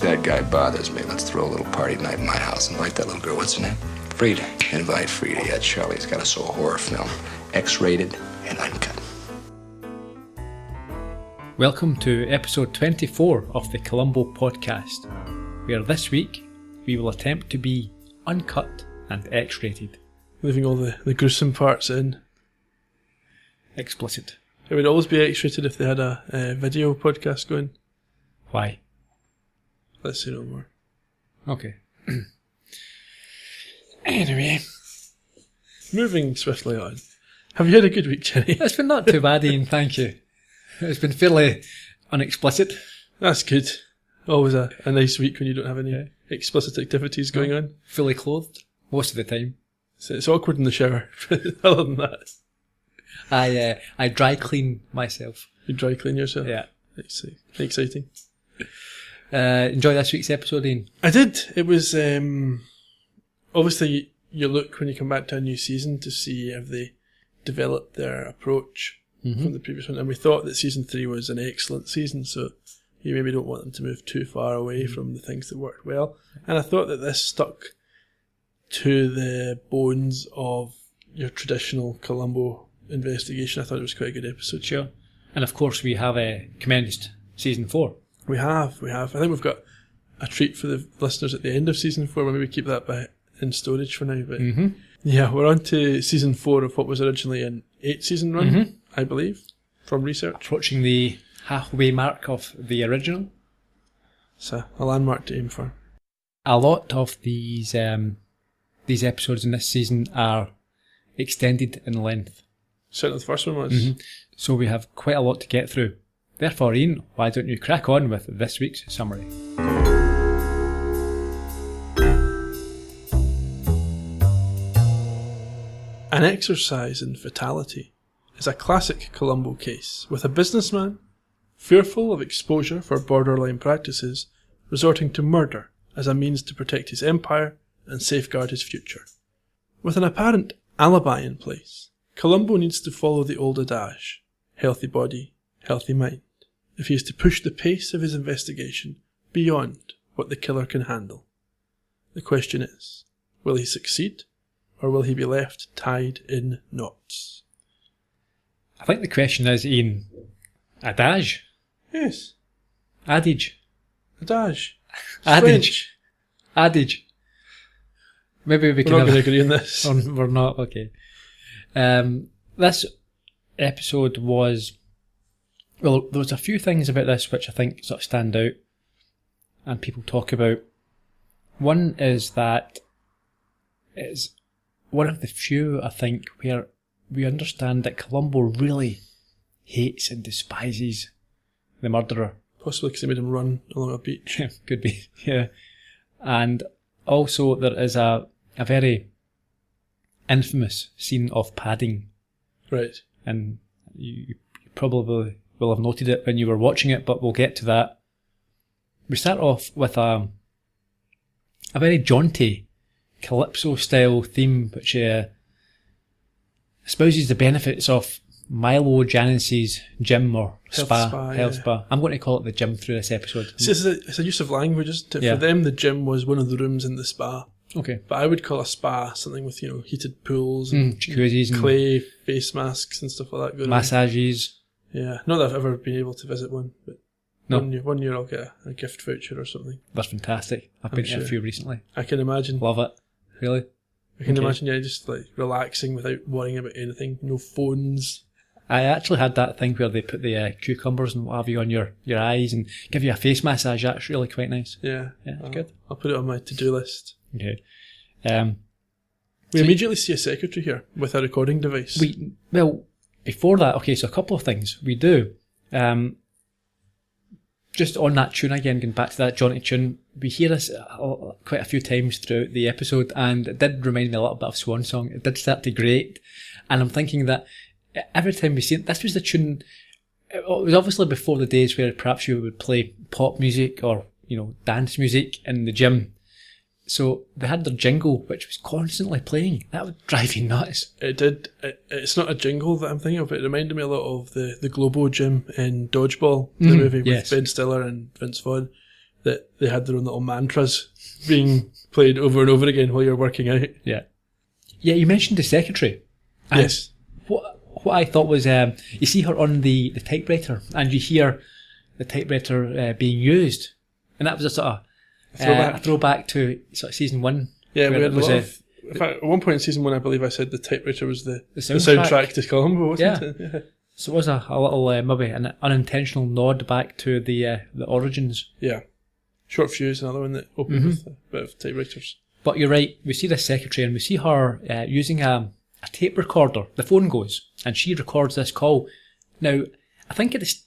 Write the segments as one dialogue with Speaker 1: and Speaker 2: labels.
Speaker 1: that guy bothers me. Let's throw a little party night in my house. Invite that little girl. What's her name? Frida. Invite Frida. Yeah, Charlie's got us a horror film. X-rated and uncut.
Speaker 2: Welcome to episode 24 of the Columbo podcast, where this week we will attempt to be uncut and X-rated.
Speaker 3: Leaving all the gruesome parts in.
Speaker 2: Explicit.
Speaker 3: It would always be X-rated if they had a video podcast going.
Speaker 2: Why?
Speaker 3: Let's say no more.
Speaker 2: Okay.
Speaker 3: Anyway, moving swiftly on. Have you had a good week, Gerry?
Speaker 2: It's been not too bad, Ian, thank you. It's been fairly unexplicit.
Speaker 3: That's good. Always a nice week when you don't have any explicit activities going on.
Speaker 2: Fully clothed, most of the time.
Speaker 3: So it's awkward in the shower, other than that.
Speaker 2: I dry clean myself.
Speaker 3: You dry clean yourself?
Speaker 2: Yeah.
Speaker 3: Exciting.
Speaker 2: Enjoy this week's episode, Ian.
Speaker 3: I did. It was, obviously you look when you come back to a new season to see if they developed their approach from the previous one. And we thought that season 3 was an excellent season, so you maybe don't want them to move too far away from the things that worked well. And I thought that this stuck to the bones of your traditional Columbo investigation. I thought it was quite a good episode.
Speaker 2: Sure. And of course we have commenced season 4.
Speaker 3: We have. I think we've got a treat for the listeners at the end of season 4. We'll maybe keep that in storage for now. But yeah, we're on to season 4 of what was originally an 8-season run, I believe, from research.
Speaker 2: Approaching the halfway mark of the original.
Speaker 3: So a landmark to aim for.
Speaker 2: A lot of these episodes in this season are extended in length.
Speaker 3: Certainly the first one was.
Speaker 2: So we have quite a lot to get through. Therefore, Ian, why don't you crack on with this week's summary?
Speaker 3: An Exercise in Fatality is a classic Columbo case with a businessman, fearful of exposure for borderline practices, resorting to murder as a means to protect his empire and safeguard his future. With an apparent alibi in place, Columbo needs to follow the old adage, healthy body, healthy mind, if he is to push the pace of his investigation beyond what the killer can handle. The question is, will he succeed, or will he be left tied in knots?
Speaker 2: I think the question is, Ian, adage?
Speaker 3: Yes.
Speaker 2: Adage.
Speaker 3: Adage.
Speaker 2: Adage. Adage. Maybe we can
Speaker 3: We're not going to agree on this.
Speaker 2: We're not, okay. This episode was... Well, there was a few things about this which I think sort of stand out and people talk about. One is that it's one of the few, I think, where we understand that Columbo really hates and despises the murderer.
Speaker 3: Possibly because he made him run along a beach.
Speaker 2: Could be, yeah. And also there is a very infamous scene of padding.
Speaker 3: Right.
Speaker 2: And you probably will have noted it when you were watching it, but we'll get to that. We start off with a very jaunty Calypso-style theme, which espouses the benefits of Milo Janus's gym or health spa. I'm going to call it the gym through this episode.
Speaker 3: See, it's a use of language, isn't it?
Speaker 2: Yeah.
Speaker 3: For them, the gym was one of the rooms in the spa.
Speaker 2: Okay.
Speaker 3: But I would call a spa something with, heated pools and
Speaker 2: jacuzzis and
Speaker 3: clay face masks and stuff like that going
Speaker 2: massages.
Speaker 3: on. Yeah. Not that I've ever been able to visit one, but
Speaker 2: No.
Speaker 3: one year I'll get a gift voucher or something.
Speaker 2: That's fantastic. I've been to a few recently.
Speaker 3: I can imagine.
Speaker 2: Love it. Really?
Speaker 3: I can imagine, just like relaxing without worrying about anything. No phones.
Speaker 2: I actually had that thing where they put the cucumbers and what have you on your eyes and give you a face massage. That's really quite nice.
Speaker 3: Yeah.
Speaker 2: Yeah, good.
Speaker 3: I'll put it on my to-do list.
Speaker 2: Okay.
Speaker 3: We immediately see a secretary here with a recording device.
Speaker 2: Before that, okay, so a couple of things. We do. Just on that tune again, going back to that jaunty tune, we hear this quite a few times throughout the episode, and it did remind me a little bit of Swan Song. It did start to grate, and I'm thinking that every time we see it, this was the tune. It was obviously before the days where perhaps you would play pop music or dance music in the gym. So they had their jingle, which was constantly playing. That would drive you nuts.
Speaker 3: It did. It's not a jingle that I'm thinking of, but it reminded me a lot of the Globo gym in Dodgeball, the movie with Ben Stiller and Vince Vaughn. that they had their own little mantras being played over and over again while you're working out.
Speaker 2: Yeah. Yeah, you mentioned the secretary. And
Speaker 3: Yes.
Speaker 2: What I thought was, you see her on the typewriter, and you hear the typewriter being used. And that was a sort of a throwback to sort of season 1.
Speaker 3: Yeah, we
Speaker 2: where
Speaker 3: had
Speaker 2: it was
Speaker 3: in fact, at one point in season 1, I believe I said the typewriter was the
Speaker 2: soundtrack.
Speaker 3: soundtrack to Columbo, wasn't
Speaker 2: Yeah.
Speaker 3: it? Yeah.
Speaker 2: So it was a little, maybe an unintentional nod back to the origins.
Speaker 3: Yeah. Short Fuse, another one that opened with a bit of typewriters.
Speaker 2: But you're right, we see this secretary and we see her using a tape recorder. The phone goes and she records this call. Now, I think it is,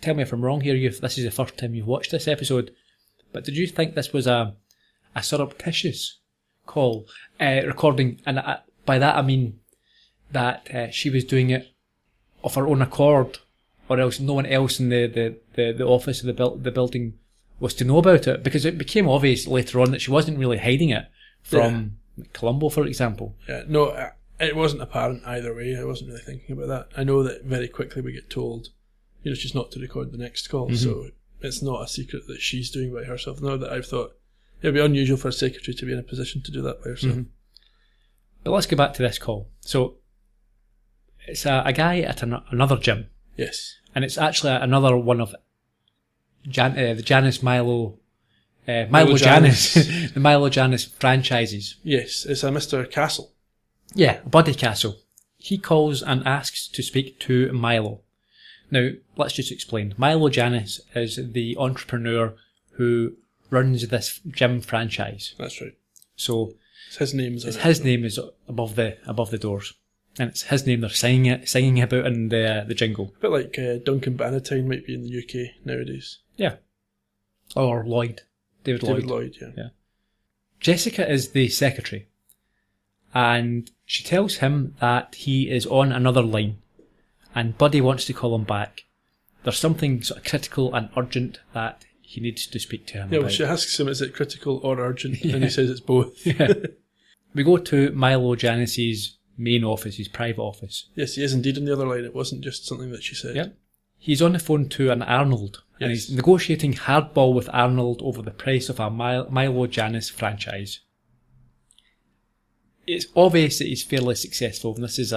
Speaker 2: tell me if I'm wrong here, this is the first time you've watched this episode, but did you think this was a surreptitious call recording? And by that I mean that she was doing it of her own accord, or else no one else in the office of the building was to know about it, because it became obvious later on that she wasn't really hiding it from Columbo, for example.
Speaker 3: Yeah, no, it wasn't apparent either way. I wasn't really thinking about that. I know that very quickly we get told, she's not to record the next call, so it's not a secret that she's doing by herself. Nor that I've thought it would be unusual for a secretary to be in a position to do that by herself.
Speaker 2: But let's go back to this call. So it's a guy at another gym.
Speaker 3: Yes.
Speaker 2: And it's actually another one of the Janus Milo Janus the Milo Janus franchises.
Speaker 3: Yes, it's a Mr. Castle.
Speaker 2: Yeah, Buddy Castle. He calls and asks to speak to Milo. Now, let's just explain. Milo Janus is the entrepreneur who runs this gym franchise.
Speaker 3: That's right.
Speaker 2: So
Speaker 3: It's his name
Speaker 2: is above the doors. And it's his name they're singing about in the jingle.
Speaker 3: A bit like Duncan Bannatyne might be in the UK nowadays.
Speaker 2: Yeah. Or Lloyd. David
Speaker 3: Lloyd, yeah.
Speaker 2: Yeah. Jessica is the secretary. And she tells him that he is on another line. And Buddy wants to call him back. There's something sort of critical and urgent that he needs to speak to him
Speaker 3: Yeah,
Speaker 2: about.
Speaker 3: well, she asks him, is it critical or urgent? And he says it's both.
Speaker 2: Yeah. We go to Milo Janus's main office, his private office.
Speaker 3: Yes, he is indeed on the other line. It wasn't just something that she said.
Speaker 2: Yep. He's on the phone to an Arnold, and
Speaker 3: Yes.
Speaker 2: he's negotiating hardball with Arnold over the price of a Milo Janus franchise. It's obvious that he's fairly successful, and this is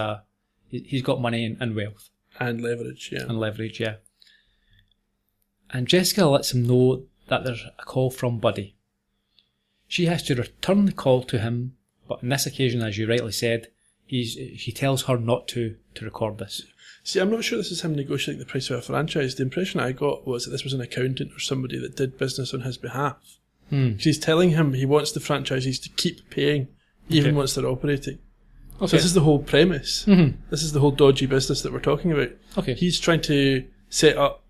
Speaker 2: he's got money and wealth.
Speaker 3: And leverage, yeah.
Speaker 2: And leverage, yeah. And Jessica lets him know that there's a call from Buddy. She has to return the call to him, but on this occasion, as you rightly said, he tells her not to record this.
Speaker 3: See, I'm not sure this is him negotiating the price of a franchise. The impression I got was that this was an accountant or somebody that did business on his behalf. She's telling him he wants the franchisees to keep paying, even once they're operating.
Speaker 2: Okay.
Speaker 3: So this is the whole premise. This is the whole dodgy business that we're talking about.
Speaker 2: Okay.
Speaker 3: He's trying to set up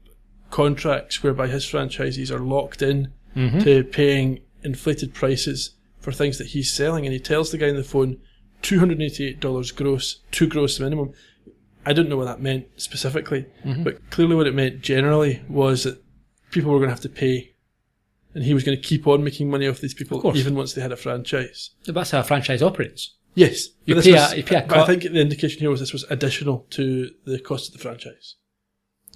Speaker 3: contracts whereby his franchisees are locked in to paying inflated prices for things that he's selling, and he tells the guy on the phone $288 gross, to gross minimum. I don't know what that meant specifically, but clearly what it meant generally was that people were going to have to pay, and he was going to keep on making money off these people even once they had a franchise.
Speaker 2: That's how a franchise operates.
Speaker 3: Yes.
Speaker 2: You
Speaker 3: but
Speaker 2: pay a
Speaker 3: but I think the indication here was this was additional to the cost of the franchise.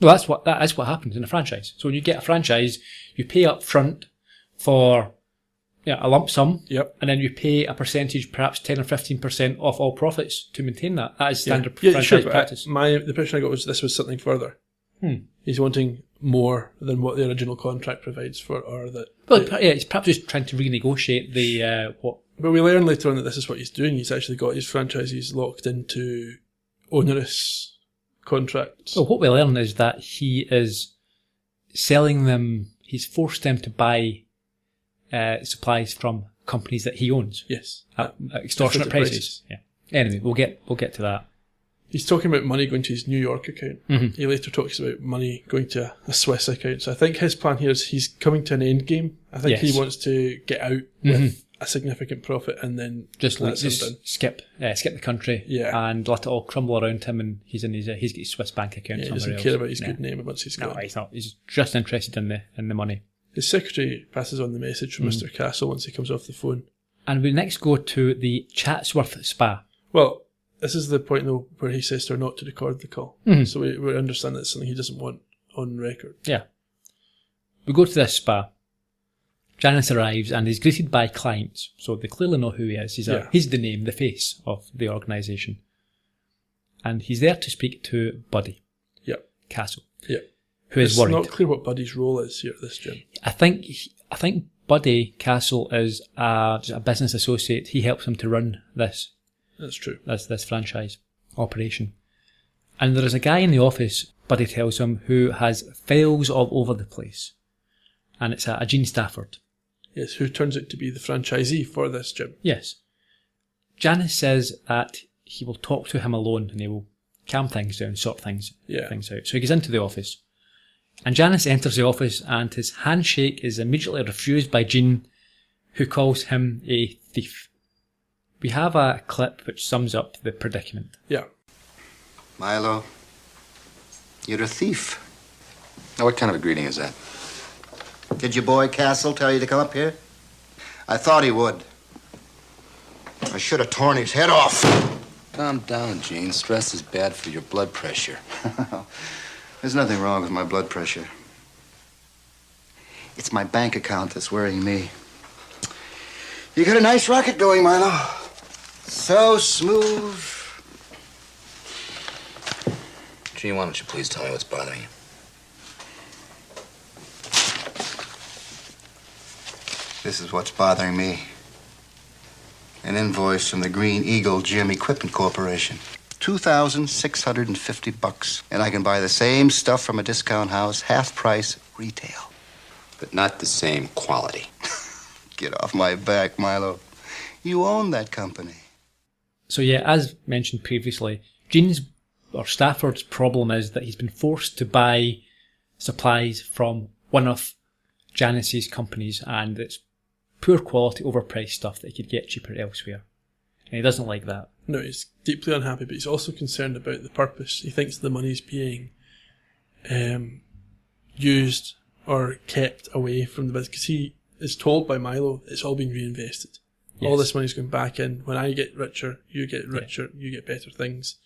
Speaker 2: Well, that is what happens in a franchise. So when you get a franchise, you pay up front for a lump sum, and then you pay a percentage, perhaps 10 or 15% off all profits to maintain that. That is standard franchise practice.
Speaker 3: The impression I got was this was something further. He's wanting more than what the original contract provides for, or that.
Speaker 2: Well, he's perhaps just trying to renegotiate the what.
Speaker 3: But we learn later on that this is what he's doing. He's actually got his franchisees locked into onerous contracts.
Speaker 2: Well, what we learn is that he is selling them. He's forced them to buy supplies from companies that he owns.
Speaker 3: Yes,
Speaker 2: at extortionate prices. Yeah. Anyway, we'll get to that.
Speaker 3: He's talking about money going to his New York account. He later talks about money going to a Swiss account. So I think his plan here is he's coming to an end game. I think he wants to get out with a significant profit and then
Speaker 2: just skip the country and let it all crumble around him, and he's got his Swiss bank account.
Speaker 3: He
Speaker 2: somewhere
Speaker 3: doesn't
Speaker 2: else.
Speaker 3: care about his good name once he's got.
Speaker 2: No, he's not. He's just interested in the money.
Speaker 3: His secretary passes on the message from Mr. Castle once he comes off the phone.
Speaker 2: And we next go to the Chatsworth Spa.
Speaker 3: Well, this is the point though where he says to her not to record the call. So we understand that's something he doesn't want on record.
Speaker 2: Yeah. We go to this spa, Janus arrives and is greeted by clients, so they clearly know who he is. He's the name, the face of the organisation. And he's there to speak to Buddy.
Speaker 3: Yep.
Speaker 2: Castle.
Speaker 3: Yep.
Speaker 2: Who is worried.
Speaker 3: It's not clear what Buddy's role is here at this gym.
Speaker 2: I think Buddy Castle is just a business associate. He helps him to run this.
Speaker 3: That's true.
Speaker 2: This franchise operation. And there is a guy in the office, Buddy tells him, who has files all over the place. And it's a Gene Stafford.
Speaker 3: Yes, who turns out to be the franchisee for this gym.
Speaker 2: Yes. Janus says that he will talk to him alone and he will calm things down, sort things out. So he goes into the office. And Janus enters the office and his handshake is immediately refused by Gene, who calls him a thief. We have a clip which sums up the predicament.
Speaker 3: Yeah.
Speaker 1: Milo, you're a thief. Now, what kind of a greeting is that?
Speaker 4: Did your boy Castle tell you to come up here? I thought he would. I should have torn his head off.
Speaker 1: Calm down, Gene. Stress is bad for your blood pressure.
Speaker 4: There's nothing wrong with my blood pressure. It's my bank account that's worrying me. You got a nice rocket going, Milo. So smooth.
Speaker 1: Gene, why don't you please tell me what's bothering you?
Speaker 4: This is what's bothering me. An invoice from the Green Eagle Gym Equipment Corporation. $2,650. And I can buy the same stuff from a discount house, half price, retail.
Speaker 1: But not the same quality.
Speaker 4: Get off my back, Milo. You own that company.
Speaker 2: So yeah, as mentioned previously, Stafford's problem is that he's been forced to buy supplies from one of Janus's companies, and it's poor quality, overpriced stuff that he could get cheaper elsewhere. And he doesn't like that.
Speaker 3: No, he's deeply unhappy, but he's also concerned about the purpose. He thinks the money's being used or kept away from the business, because he is told by Milo it's all being reinvested. Yes. All this money's going back in. When I get richer, you get richer, you get better things.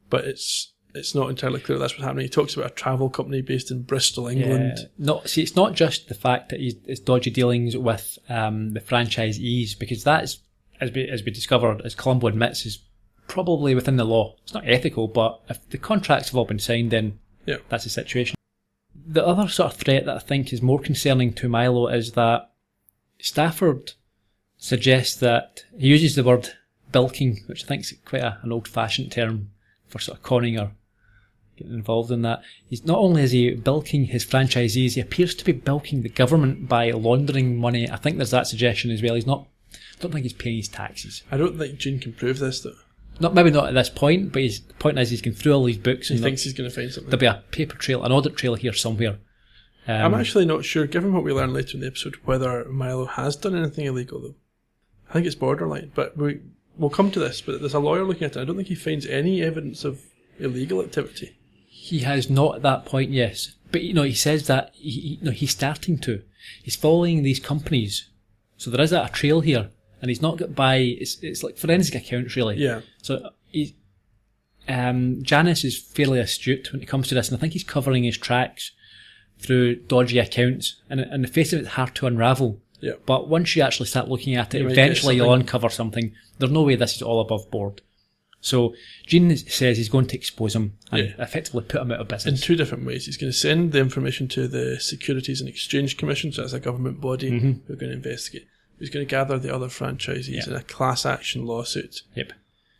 Speaker 3: But it's not entirely clear that's what's happening. He talks about a travel company based in Bristol, England.
Speaker 2: It's not just the fact that it's dodgy dealings with the franchisees, because that is, as we discovered, as Columbo admits, is probably within the law. It's not ethical, but if the contracts have all been signed, then that's the situation. The other sort of threat that I think is more concerning to Milo is that Stafford suggests that he uses the word bilking, which I think is quite an old-fashioned term for sort of conning or getting involved in that. He's not only is he bilking his franchisees, he appears to be bilking the government by laundering money. I think there's that suggestion as well. I don't think he's paying his taxes.
Speaker 3: I don't think Gene can prove this, though.
Speaker 2: Maybe not at this point, but the point is he's going through all these books.
Speaker 3: He thinks he's going to find something.
Speaker 2: There'll be a paper trail, an audit trail here somewhere.
Speaker 3: I'm actually not sure, given what we learn later in the episode, whether Milo has done anything illegal, though. I think it's borderline, but we'll come to this. But there's a lawyer looking at it. I don't think he finds any evidence of illegal activity.
Speaker 2: He has not at that point, yes. But he says that he's starting to. He's following these companies, so there is a trail here. And he's not got by. It's like forensic accounts, really. Yeah. So Janus is fairly astute when it comes to this, and I think he's covering his tracks through dodgy accounts. And in the face of it, it's hard to unravel. Yeah. But once you actually start looking at it, eventually you'll uncover something. There's no way this is all above board. So Gene says he's going to expose him and effectively put him out of business.
Speaker 3: In two different ways. He's going to send the information to the Securities and Exchange Commission, so that's a government body who are going to investigate. He's going to gather the other franchisees in a class action lawsuit.
Speaker 2: Yep.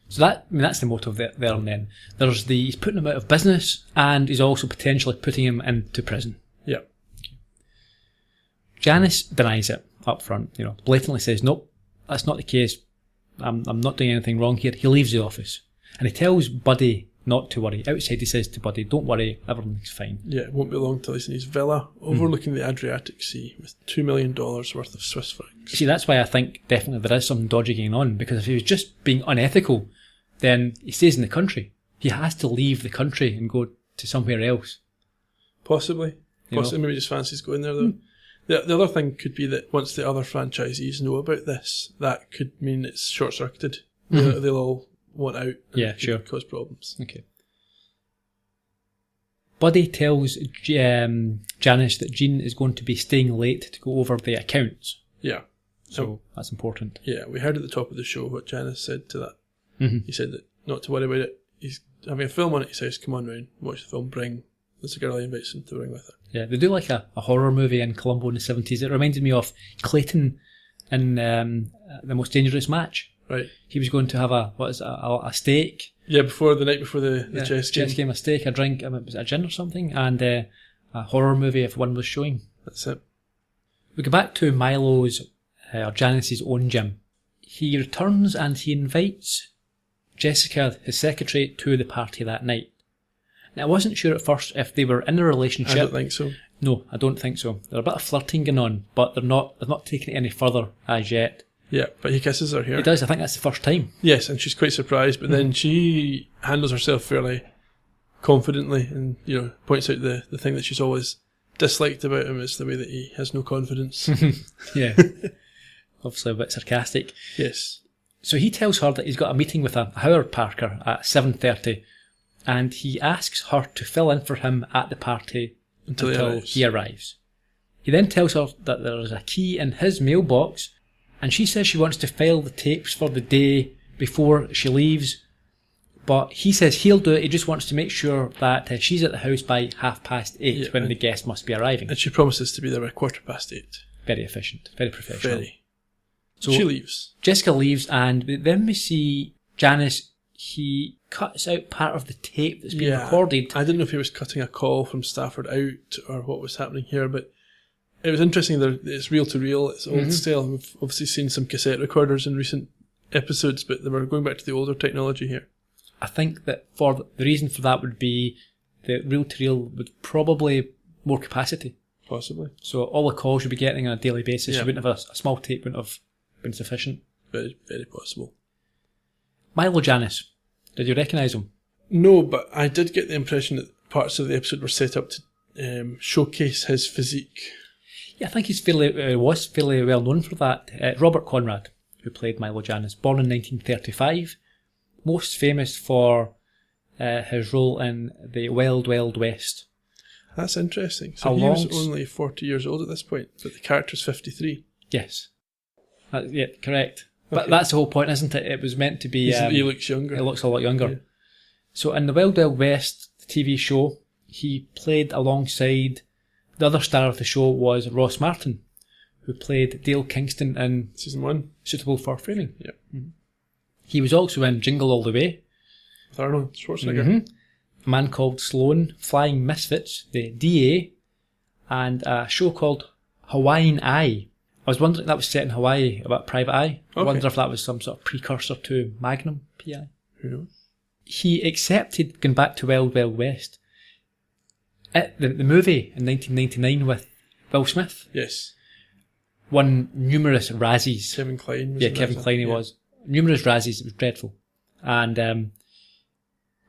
Speaker 2: So that's the motive there and then. He's putting him out of business, and he's also potentially putting him into prison.
Speaker 3: Yep.
Speaker 2: Janus denies it up front, blatantly says, nope, that's not the case. I'm not doing anything wrong here. He leaves the office. And he tells Buddy not to worry. Outside he says to Buddy, don't worry, everything's fine.
Speaker 3: Yeah, it won't be long till he's in his villa overlooking the Adriatic Sea with $2 million worth of Swiss francs.
Speaker 2: See, that's why I think definitely there is something dodgy going on, because if he was just being unethical, then he stays in the country. He has to leave the country and go to somewhere else.
Speaker 3: Possibly. Maybe just fancies going there, though. The other thing could be that once the other franchisees know about this, that could mean it's short-circuited. They'll all want out and cause problems.
Speaker 2: Okay. Buddy tells Janus that Gene is going to be staying late to go over the accounts.
Speaker 3: Yeah.
Speaker 2: So that's important.
Speaker 3: Yeah, we heard at the top of the show what Janus said to that.
Speaker 2: Mm-hmm.
Speaker 3: He said that not to worry about it. He's having a film on it. He says, come on round, watch the film, bring. There's a girl he invites him to bring with her.
Speaker 2: Yeah, they do like a horror movie in Columbo in the 70s. It reminded me of Clayton in The Most Dangerous Match.
Speaker 3: Right.
Speaker 2: He was going to have a steak.
Speaker 3: Yeah, the night before the chess game.
Speaker 2: A steak, a drink, was it a gin or something? And a horror movie if one was showing.
Speaker 3: That's it.
Speaker 2: We go back to Milo's, or Janus's own gym. He returns and he invites Jessica, his secretary, to the party that night. Now, I wasn't sure at first if they were in a relationship.
Speaker 3: I don't think so.
Speaker 2: No, I don't think so. There's a bit of flirting going on, but they're not taking it any further as yet.
Speaker 3: Yeah, but he kisses her here.
Speaker 2: He does, I think that's the first time.
Speaker 3: Yes, and she's quite surprised, but then she handles herself fairly confidently and, points out the thing that she's always disliked about him is the way that he has no confidence.
Speaker 2: Yeah. Obviously a bit sarcastic.
Speaker 3: Yes.
Speaker 2: So he tells her that he's got a meeting with a Howard Parker at 7:30, and he asks her to fill in for him at the party until he arrives. He then tells her that there is a key in his mailbox, and she says she wants to file the tapes for the day before she leaves, but he says he'll do it. He just wants to make sure that she's at the house by 8:30 when the guest must be arriving.
Speaker 3: And she promises to be there by 8:15.
Speaker 2: Very efficient, very professional.
Speaker 3: Very.
Speaker 2: So
Speaker 3: she leaves.
Speaker 2: Jessica leaves, and then we see Janus. He cuts out part of the tape that's been recorded.
Speaker 3: I didn't know if he was cutting a call from Stafford out or what was happening here, but it was interesting that it's reel to reel. It's old style. We've obviously seen some cassette recorders in recent episodes, but they were going back to the older technology here.
Speaker 2: I think that for the reason for that would be the reel to reel would probably more capacity.
Speaker 3: Possibly.
Speaker 2: So all the calls you'd be getting on a daily basis, you wouldn't have a small tape wouldn't have been sufficient.
Speaker 3: Very, very possible.
Speaker 2: Milo Janus. Did you recognise him?
Speaker 3: No, but I did get the impression that parts of the episode were set up to showcase his physique.
Speaker 2: Yeah, I think he's was fairly well known for that. Robert Conrad, who played Milo Janus, born in 1935, most famous for his role in the Wild Wild West.
Speaker 3: That's interesting. So he was only 40 years old at this point, but the character's 53.
Speaker 2: Yes. Yeah, correct. But that's the whole point, isn't it? It was meant to be...
Speaker 3: he looks younger.
Speaker 2: He looks a lot younger.
Speaker 3: Yeah.
Speaker 2: So in the Wild Wild West TV show, he played alongside... The other star of the show was Ross Martin, who played Dale Kingston in...
Speaker 3: Season 1.
Speaker 2: Suitable for Framing.
Speaker 3: Yeah.
Speaker 2: Mm-hmm. He was also in Jingle All the Way.
Speaker 3: With Arnold Schwarzenegger.
Speaker 2: Mm-hmm. A Man Called Sloan, Flying Misfits, the DA, and a show called Hawaiian Eye. I was wondering, that was set in Hawaii, about Private Eye. I wonder if that was some sort of precursor to Magnum PI.
Speaker 3: Who knows?
Speaker 2: He accepted going back to Wild Wild West. The movie in 1999 with Will Smith.
Speaker 3: Yes.
Speaker 2: Won numerous Razzies.
Speaker 3: Kevin Kline was
Speaker 2: Kevin Kline was. Numerous Razzies, it was dreadful. And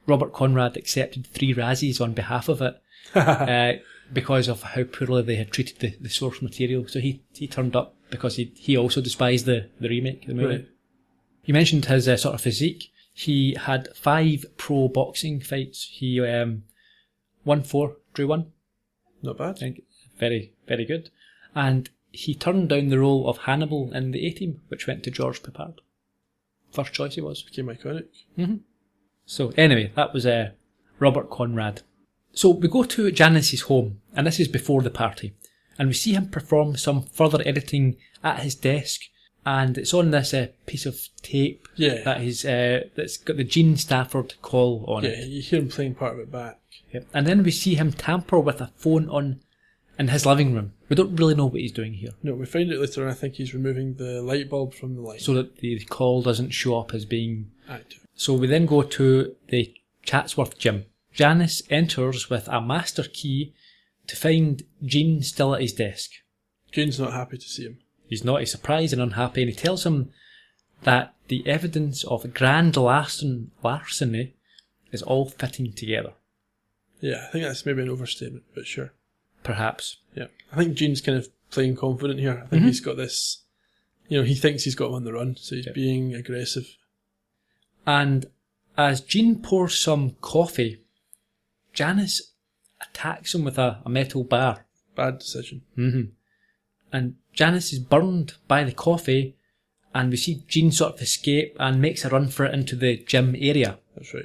Speaker 2: Robert Conrad accepted 3 Razzies on behalf of it. Because of how poorly they had treated the source material. So he turned up because he also despised the remake of the movie. Right. You mentioned his sort of physique. He had 5 pro boxing fights. He won 4, drew 1.
Speaker 3: Not bad.
Speaker 2: I think very, very good. And he turned down the role of Hannibal in the A-Team, which went to George Peppard. First choice he was.
Speaker 3: Became iconic.
Speaker 2: Mm-hmm. So anyway, that was Robert Conrad. So we go to Janus's home, and this is before the party, and we see him perform some further editing at his desk, and it's on this piece of tape that's got the Gene Stafford call on it.
Speaker 3: Yeah, you hear him playing part of it back.
Speaker 2: Yep. And then we see him tamper with a phone in his living room. We don't really know what he's doing here.
Speaker 3: No, we find out later on, I think he's removing the light bulb from the light.
Speaker 2: So that the call doesn't show up as being
Speaker 3: active.
Speaker 2: So we then go to the Chatsworth gym. Janus enters with a master key to find Gene still at his desk.
Speaker 3: Gene's not happy to see him.
Speaker 2: He's not. He's surprised and unhappy, and he tells him that the evidence of grand larceny is all fitting together.
Speaker 3: Yeah, I think that's maybe an overstatement, but sure.
Speaker 2: Perhaps.
Speaker 3: Yeah. I think Gene's kind of playing confident here. I think he's got this, he thinks he's got him on the run, so he's being aggressive.
Speaker 2: And as Gene pours some coffee, Janus attacks him with a metal bar.
Speaker 3: Bad decision.
Speaker 2: Mm-hmm. And Janus is burned by the coffee, and we see Jean sort of escape and makes a run for it into the gym area.
Speaker 3: That's right.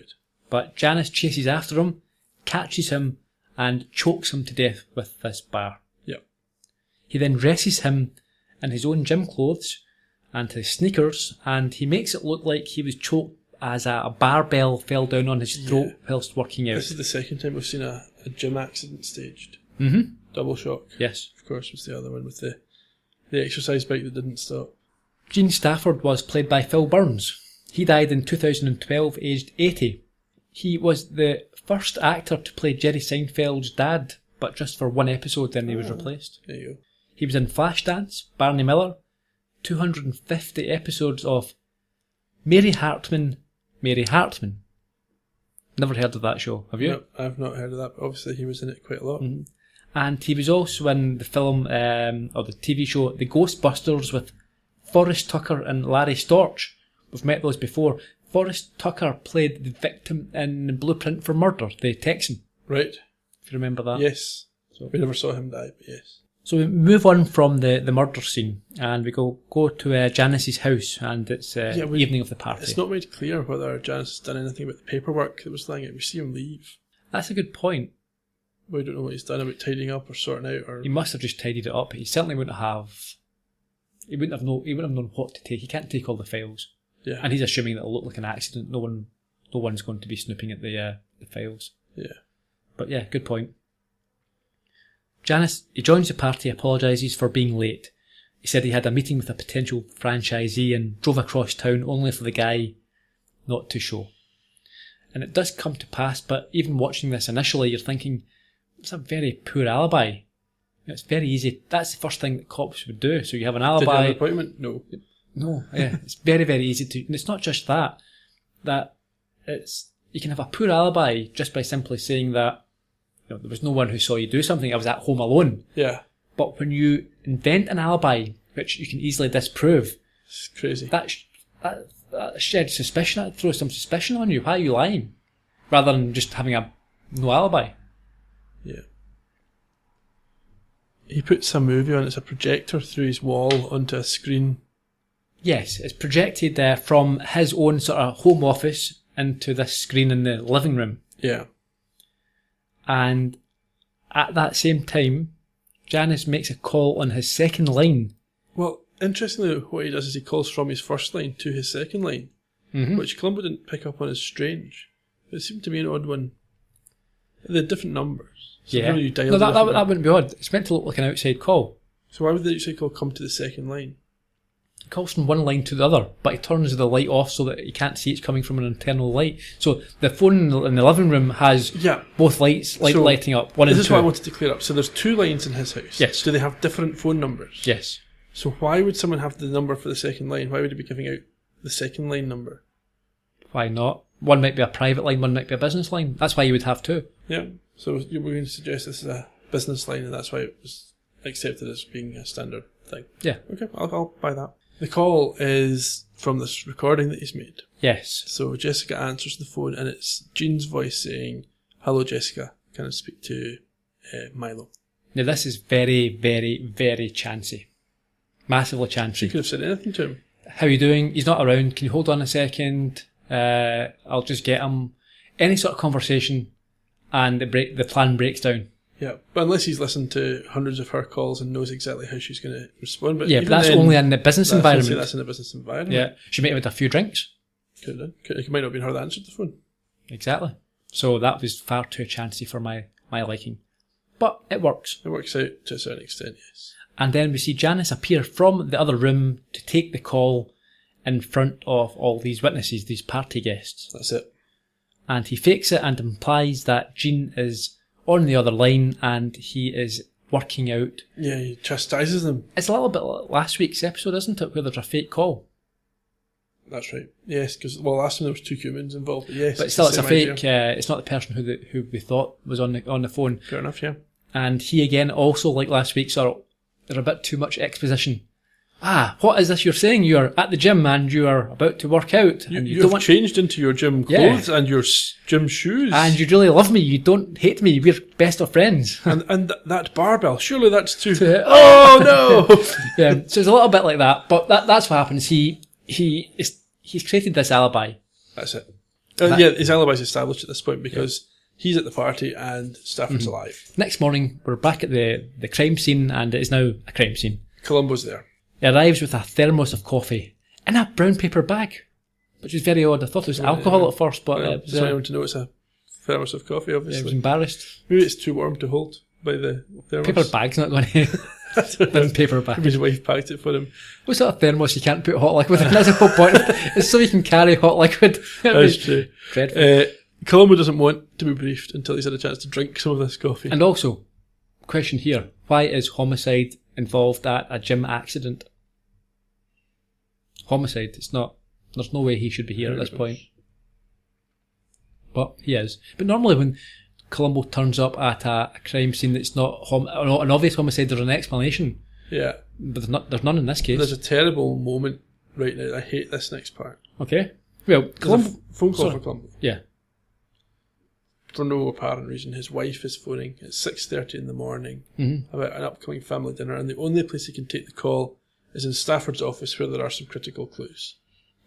Speaker 2: But Janus chases after him, catches him, and chokes him to death with this bar.
Speaker 3: Yep.
Speaker 2: He then dresses him in his own gym clothes and his sneakers, and he makes it look like he was choked as a barbell fell down on his throat whilst working out.
Speaker 3: This is the second time we've seen a gym accident staged.
Speaker 2: Mm-hmm.
Speaker 3: Double shock.
Speaker 2: Yes.
Speaker 3: Of course, was the other one with the exercise bike that didn't stop.
Speaker 2: Gene Stafford was played by Phil Burns. He died in 2012, aged 80. He was the first actor to play Jerry Seinfeld's dad, but just for one episode, then he was replaced.
Speaker 3: There you go.
Speaker 2: He was in Flashdance, Barney Miller, 250 episodes of Mary Hartman. Never heard of that show, have you?
Speaker 3: No, I've not heard of that, but obviously he was in it quite a lot.
Speaker 2: Mm-hmm. And he was also in the film, or the TV show, The Ghostbusters with Forrest Tucker and Larry Storch. We've met those before. Forrest Tucker played the victim in Blueprint for Murder, the Texan.
Speaker 3: Right.
Speaker 2: If you remember that.
Speaker 3: Yes. So we never saw him die, but yes.
Speaker 2: So we move on from the murder scene, and we go to Janus's house, and it's evening of the party.
Speaker 3: It's not made clear whether Janus has done anything about the paperwork that was lying out. We see him leave.
Speaker 2: That's a good point.
Speaker 3: We don't know what he's done about tidying up or sorting out. Or
Speaker 2: he must have just tidied it up. He certainly wouldn't have. He wouldn't have known what to take. He can't take all the files.
Speaker 3: Yeah.
Speaker 2: And he's assuming that it'll look like an accident. No one's going to be snooping at the files.
Speaker 3: Yeah.
Speaker 2: But yeah, good point. Janus, he joins the party, apologises for being late. He said he had a meeting with a potential franchisee and drove across town only for the guy not to show. And it does come to pass, but even watching this initially, you're thinking, it's a very poor alibi. It's very easy. That's the first thing that cops would do. So you have an alibi.
Speaker 3: Did you have an appointment? No.
Speaker 2: No, yeah. It's very, very easy to... And it's not just that. That it's... You can have a poor alibi just by simply saying that there was no one who saw you do something. I was at home alone.
Speaker 3: Yeah.
Speaker 2: But when you invent an alibi, which you can easily disprove...
Speaker 3: It's crazy.
Speaker 2: That sheds suspicion. That throws some suspicion on you. Why are you lying? Rather than just having no alibi.
Speaker 3: Yeah. He puts a movie on. It's a projector through his wall onto a screen.
Speaker 2: Yes, it's projected from his own sort of home office into this screen in the living room.
Speaker 3: Yeah.
Speaker 2: And at that same time, Janus makes a call on his second line.
Speaker 3: Well, interestingly, what he does is he calls from his first line to his second line, which Columbo didn't pick up on as strange. It seemed to be an odd one. They're different numbers. So
Speaker 2: yeah.
Speaker 3: You dial
Speaker 2: No, that wouldn't be odd. It's meant to look like an outside call.
Speaker 3: So why would the outside call come to the second line?
Speaker 2: He calls from one line to the other, but he turns the light off so that you can't see it's coming from an internal light. So the phone in the living room has both lights lighting up. One and two.
Speaker 3: This is what I wanted to clear up. So there's two lines in his house.
Speaker 2: Yes.
Speaker 3: Do they have different phone numbers?
Speaker 2: Yes.
Speaker 3: So why would someone have the number for the second line? Why would he be giving out the second line number?
Speaker 2: Why not? One might be a private line, one might be a business line. That's why you would have two.
Speaker 3: Yeah. So you were going to suggest this is a business line and that's why it was accepted as being a standard thing.
Speaker 2: Yeah.
Speaker 3: Okay, I'll buy that. The call is from this recording that he's made.
Speaker 2: Yes.
Speaker 3: So Jessica answers the phone and it's Jean's voice saying, "Hello Jessica, can I speak to Milo?"
Speaker 2: Now this is very, very, very chancy. Massively chancy.
Speaker 3: She could have said anything to him.
Speaker 2: How are you doing? He's not around. Can you hold on a second? I'll just get him. Any sort of conversation and the plan breaks down.
Speaker 3: Yeah, but unless he's listened to hundreds of her calls and knows exactly how she's going to respond. But
Speaker 2: yeah, but that's only in the business environment.
Speaker 3: That's in a business environment.
Speaker 2: Yeah, she might have had a few drinks.
Speaker 3: Could have done. It might not have been her that answered the phone.
Speaker 2: Exactly. So that was far too chancy for my liking. But it works.
Speaker 3: It works out to a certain extent, yes.
Speaker 2: And then we see Janus appear from the other room to take the call in front of all these witnesses, these party guests.
Speaker 3: That's it.
Speaker 2: And he fakes it and implies that Jean is on the other line and he is working out.
Speaker 3: Yeah, he chastises them.
Speaker 2: It's a little bit like last week's episode, isn't it, where there's a fake call?
Speaker 3: That's right. Yes, because last time there was two humans involved. But yes,
Speaker 2: but still, it's a fake. It's not the person who we thought was on the phone.
Speaker 3: Fair enough. Yeah.
Speaker 2: And he again, also like last week, there's a bit too much exposition what is this you're saying? You're at the gym and you are about to work out. And you
Speaker 3: You've changed into your gym clothes and your gym shoes.
Speaker 2: And you really love me. You don't hate me. We're best of friends.
Speaker 3: and that barbell, surely that's too... Oh, no!
Speaker 2: Yeah, so it's a little bit like that. But that's what happens. He's created this alibi.
Speaker 3: That's it. His alibi's established at this point because he's at the party and Stafford's alive.
Speaker 2: Next morning, we're back at the crime scene, and it is now a crime scene.
Speaker 3: Columbo's there.
Speaker 2: He arrives with a thermos of coffee in a brown paper bag, which is very odd. I thought it was alcohol at first, but it was...
Speaker 3: Just want everyone to know it's a thermos of coffee, obviously.
Speaker 2: I was embarrassed.
Speaker 3: Maybe it's too warm to hold by the thermos.
Speaker 2: Paper bag's not going to... Thin paper bag.
Speaker 3: Maybe his wife packed it for him.
Speaker 2: What sort of thermos you can't put hot liquid in? That's the whole point. It's so you can carry hot liquid.
Speaker 3: That's true.
Speaker 2: Dreadful.
Speaker 3: Columbo doesn't want to be briefed until he's had a chance to drink some of this coffee.
Speaker 2: And also, question here, why is homicide involved at a gym accident? Homicide, it's not, there's no way he should be here at this point. But he is. But normally when Columbo turns up at a crime scene that's not an obvious homicide, there's an explanation.
Speaker 3: Yeah.
Speaker 2: But there's none in this case.
Speaker 3: There's a terrible moment right now. I hate this next part.
Speaker 2: Okay. Well,
Speaker 3: Columbo... phone call for Columbo.
Speaker 2: Yeah.
Speaker 3: For no apparent reason, his wife is phoning at 6:30 in the morning about an upcoming family dinner, and the only place he can take the call is in Stafford's office, where there are some critical clues.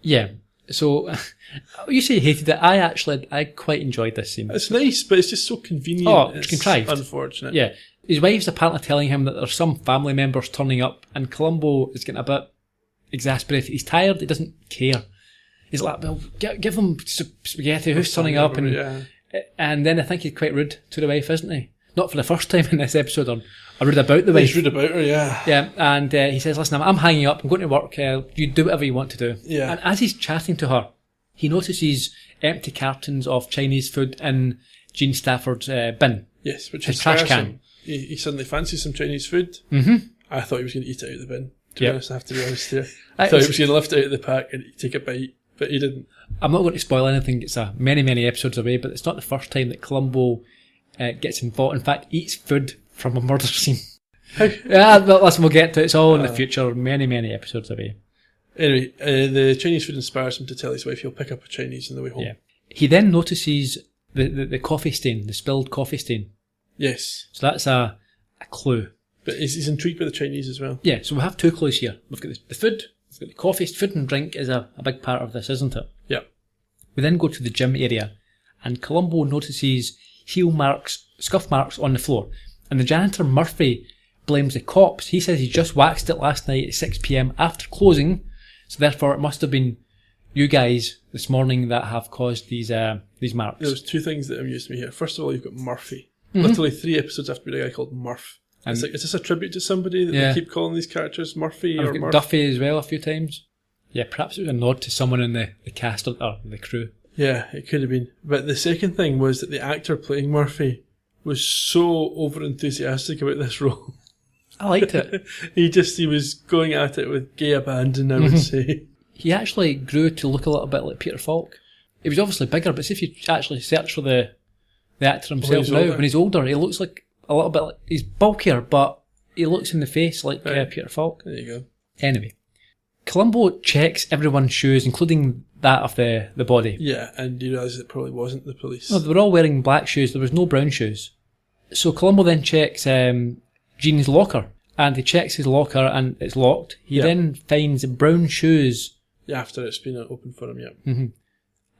Speaker 2: Yeah. So, you say you hated it. I quite enjoyed this scene.
Speaker 3: It's nice, but it's just so convenient.
Speaker 2: Oh, it's contrived.
Speaker 3: Unfortunate.
Speaker 2: Yeah. His wife's apparently telling him that there's some family members turning up, and Columbo is getting a bit exasperated. He's tired. He doesn't care. He's like, well, give them spaghetti. Who's turning up? And then I think he's quite rude to the wife, isn't he? Not for the first time in this episode, or rude about the wife.
Speaker 3: He's rude about her, yeah.
Speaker 2: Yeah, and he says, listen, I'm hanging up, I'm going to work, you do whatever you want to do.
Speaker 3: Yeah.
Speaker 2: And as he's chatting to her, he notices empty cartons of Chinese food in Gene Stafford's bin.
Speaker 3: Yes, which
Speaker 2: his
Speaker 3: is
Speaker 2: trash can.
Speaker 3: He suddenly fancies some Chinese food. I thought he was going to eat it out of the bin. To be honest, I have to be honest here. I thought he was going to lift it out of the pack and take a bite, but he didn't.
Speaker 2: I'm not going to spoil anything, it's many, many episodes away, but it's not the first time that Columbo gets involved, in fact, eats food from a murder scene. Listen, we'll get to it. It's all in the future, many, many episodes away.
Speaker 3: Anyway, the Chinese food inspires him to tell his wife he'll pick up a Chinese on the way home.
Speaker 2: Yeah. He then notices the coffee stain, the spilled coffee stain.
Speaker 3: Yes.
Speaker 2: So that's a clue.
Speaker 3: But he's intrigued by the Chinese as well.
Speaker 2: Yeah, so we have two clues here. We've got the food, we've got the coffee. Food and drink is a big part of this, isn't it?
Speaker 3: Yeah.
Speaker 2: We then go to the gym area, and Columbo notices heel marks, scuff marks on the floor. And the janitor, Murphy, blames the cops. He says he just waxed it last night at 6 p.m. after closing, so therefore it must have been you guys this morning that have caused these marks.
Speaker 3: There's two things that amused me here. First of all, you've got Murphy. Literally 3 episodes after being a guy called Murph. And it's like, is this a tribute to somebody that they keep calling these characters Murphy or Murph?
Speaker 2: Duffy as well a few times. Yeah, perhaps it was a nod to someone in the cast or the crew.
Speaker 3: Yeah, it could have been. But the second thing was that the actor playing Murphy was so over-enthusiastic about this role.
Speaker 2: I liked it.
Speaker 3: he was going at it with gay abandon, I would say.
Speaker 2: He actually grew to look a little bit like Peter Falk. He was obviously bigger, but see if you actually search for the actor himself when he's older, he looks like a little bit like, he's bulkier, but he looks in the face like Peter Falk.
Speaker 3: There you go.
Speaker 2: Anyway, Columbo checks everyone's shoes, including that of the body.
Speaker 3: Yeah, and you realise it probably wasn't the police.
Speaker 2: No, they were all wearing black shoes. There was no brown shoes. So Columbo then checks Gene's locker, and he checks his locker, and it's locked. He then finds brown shoes.
Speaker 3: Yeah, after it's been open for him, yeah.
Speaker 2: Mm-hmm.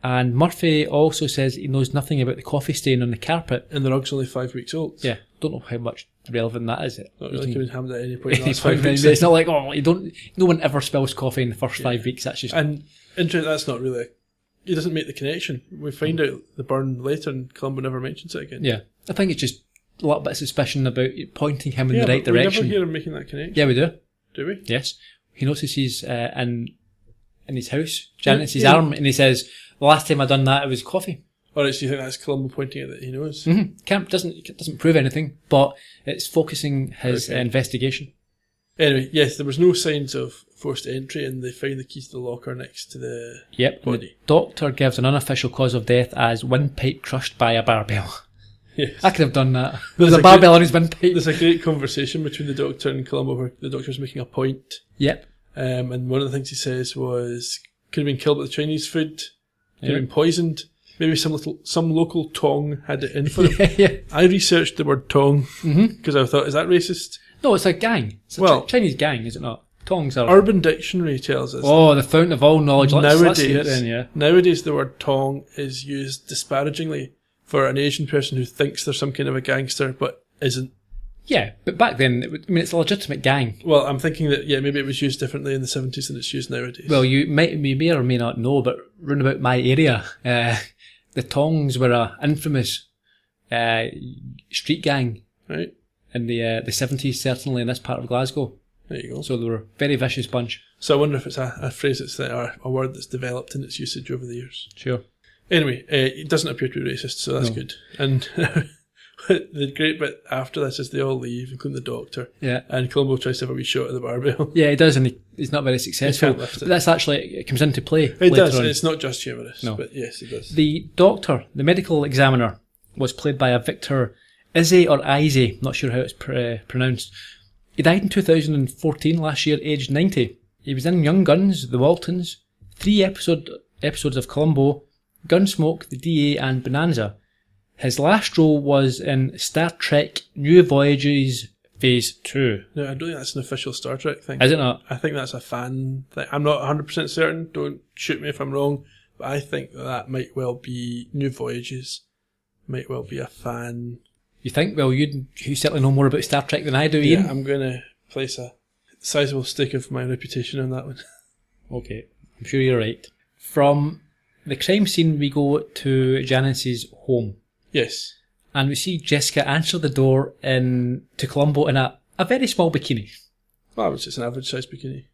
Speaker 2: And Murphy also says he knows nothing about the coffee stain on the carpet.
Speaker 3: And the rug's only 5 weeks old.
Speaker 2: Yeah, don't know how much relevant that is.
Speaker 3: Not really coming hammed at any point in the last 5 weeks.
Speaker 2: It's not like, no one ever spills coffee in the first 5 weeks. That's just...
Speaker 3: And that's not really... He doesn't make the connection. We find out the burn later and Columbo never mentions it again.
Speaker 2: Yeah, I think it's just a little bit of suspicion about pointing him in the right direction.
Speaker 3: We never hear him making that connection.
Speaker 2: Yeah, we do.
Speaker 3: Do we?
Speaker 2: Yes. He notices in his house, Janus's arm, and he says, the last time I done that, it was coffee.
Speaker 3: Alright, so you think that's Columbo pointing out that he knows?
Speaker 2: Mm-hmm. Doesn't prove anything, but it's focusing his investigation.
Speaker 3: Anyway, yes, there was no signs of forced entry, and they find the keys to the locker next to the body.
Speaker 2: The doctor gives an unofficial cause of death as windpipe crushed by a barbell.
Speaker 3: Yes.
Speaker 2: I could have done that. There's a barbell on his windpipe.
Speaker 3: There's a great conversation between the doctor and Columbo where the doctor's making a point.
Speaker 2: Yep.
Speaker 3: And one of the things he says was, could have been killed by the Chinese food, could have been poisoned. Maybe some local Tong had it in for him.
Speaker 2: Yeah.
Speaker 3: I researched the word Tong because I thought, is that racist?
Speaker 2: No, it's a gang. It's a Chinese gang, is it not? Tongs are...
Speaker 3: Urban Dictionary tells us.
Speaker 2: Oh, the fountain of all knowledge. Let's hear it then, yeah.
Speaker 3: Nowadays, the word Tong is used disparagingly for an Asian person who thinks they're some kind of a gangster but isn't.
Speaker 2: Yeah, but back then, it's a legitimate gang.
Speaker 3: Well, I'm thinking that, maybe it was used differently in the 70s than it's used nowadays.
Speaker 2: Well, you may or may not know, but round about my area, the Tongs were an infamous street gang.
Speaker 3: Right.
Speaker 2: In the 70s, certainly in this part of Glasgow.
Speaker 3: There you go.
Speaker 2: So they were a very vicious bunch.
Speaker 3: So I wonder if it's a phrase that's a word that's developed in its usage over the years.
Speaker 2: Sure.
Speaker 3: Anyway, it doesn't appear to be racist, so that's good. And the great bit after this is they all leave, including the doctor.
Speaker 2: Yeah.
Speaker 3: And Columbo tries to have a wee shot at the barbell.
Speaker 2: Yeah, he does, and he's not very successful.
Speaker 3: He can't lift it.
Speaker 2: But that's actually, it comes into play.
Speaker 3: It does.
Speaker 2: On.
Speaker 3: It's not just humorous.
Speaker 2: No.
Speaker 3: But yes, it does.
Speaker 2: The doctor, the medical examiner, was played by a Victor Izzy or Izzy, not sure how it's pronounced. He died in 2014, last year, aged 90. He was in Young Guns, The Waltons, 3 episodes of Columbo, Gunsmoke, The DA and Bonanza. His last role was in Star Trek New Voyages Phase 2.
Speaker 3: No, I don't think that's an official Star Trek thing.
Speaker 2: Is it not?
Speaker 3: I think that's a fan thing. I'm not 100% certain, don't shoot me if I'm wrong, but I think that might well be New Voyages, might well be a fan.
Speaker 2: You think? Well, you certainly know more about Star Trek than I do, Ian.
Speaker 3: Yeah, I'm going to place a sizable stake of my reputation on that one.
Speaker 2: Okay, I'm sure you're right. From the crime scene, we go to Janus's home.
Speaker 3: Yes.
Speaker 2: And we see Jessica answer the door to Columbo in a very small bikini.
Speaker 3: Well, it's just an average size bikini.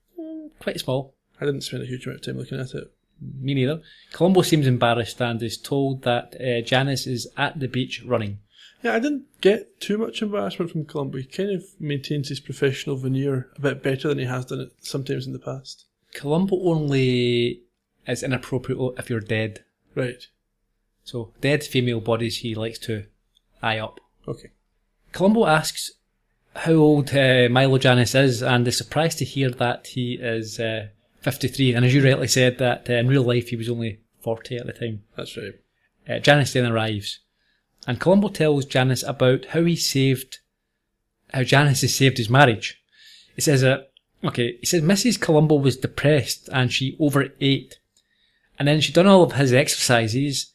Speaker 2: Quite small.
Speaker 3: I didn't spend a huge amount of time looking at it.
Speaker 2: Me neither. Columbo seems embarrassed and is told that Janus is at the beach running.
Speaker 3: Yeah, I didn't get too much embarrassment from Columbo. He kind of maintains his professional veneer a bit better than he has done it sometimes in the past.
Speaker 2: Columbo only is inappropriate if you're dead.
Speaker 3: Right.
Speaker 2: So, dead female bodies he likes to eye up.
Speaker 3: Okay.
Speaker 2: Columbo asks how old Milo Janus is and is surprised to hear that he is 53. And as you rightly said, that in real life he was only 40 at the time.
Speaker 3: That's right.
Speaker 2: Janus then arrives. And Columbo tells Janus about how Janus has saved his marriage. He says, Mrs. Columbo was depressed and she overate. And then she'd done all of his exercises.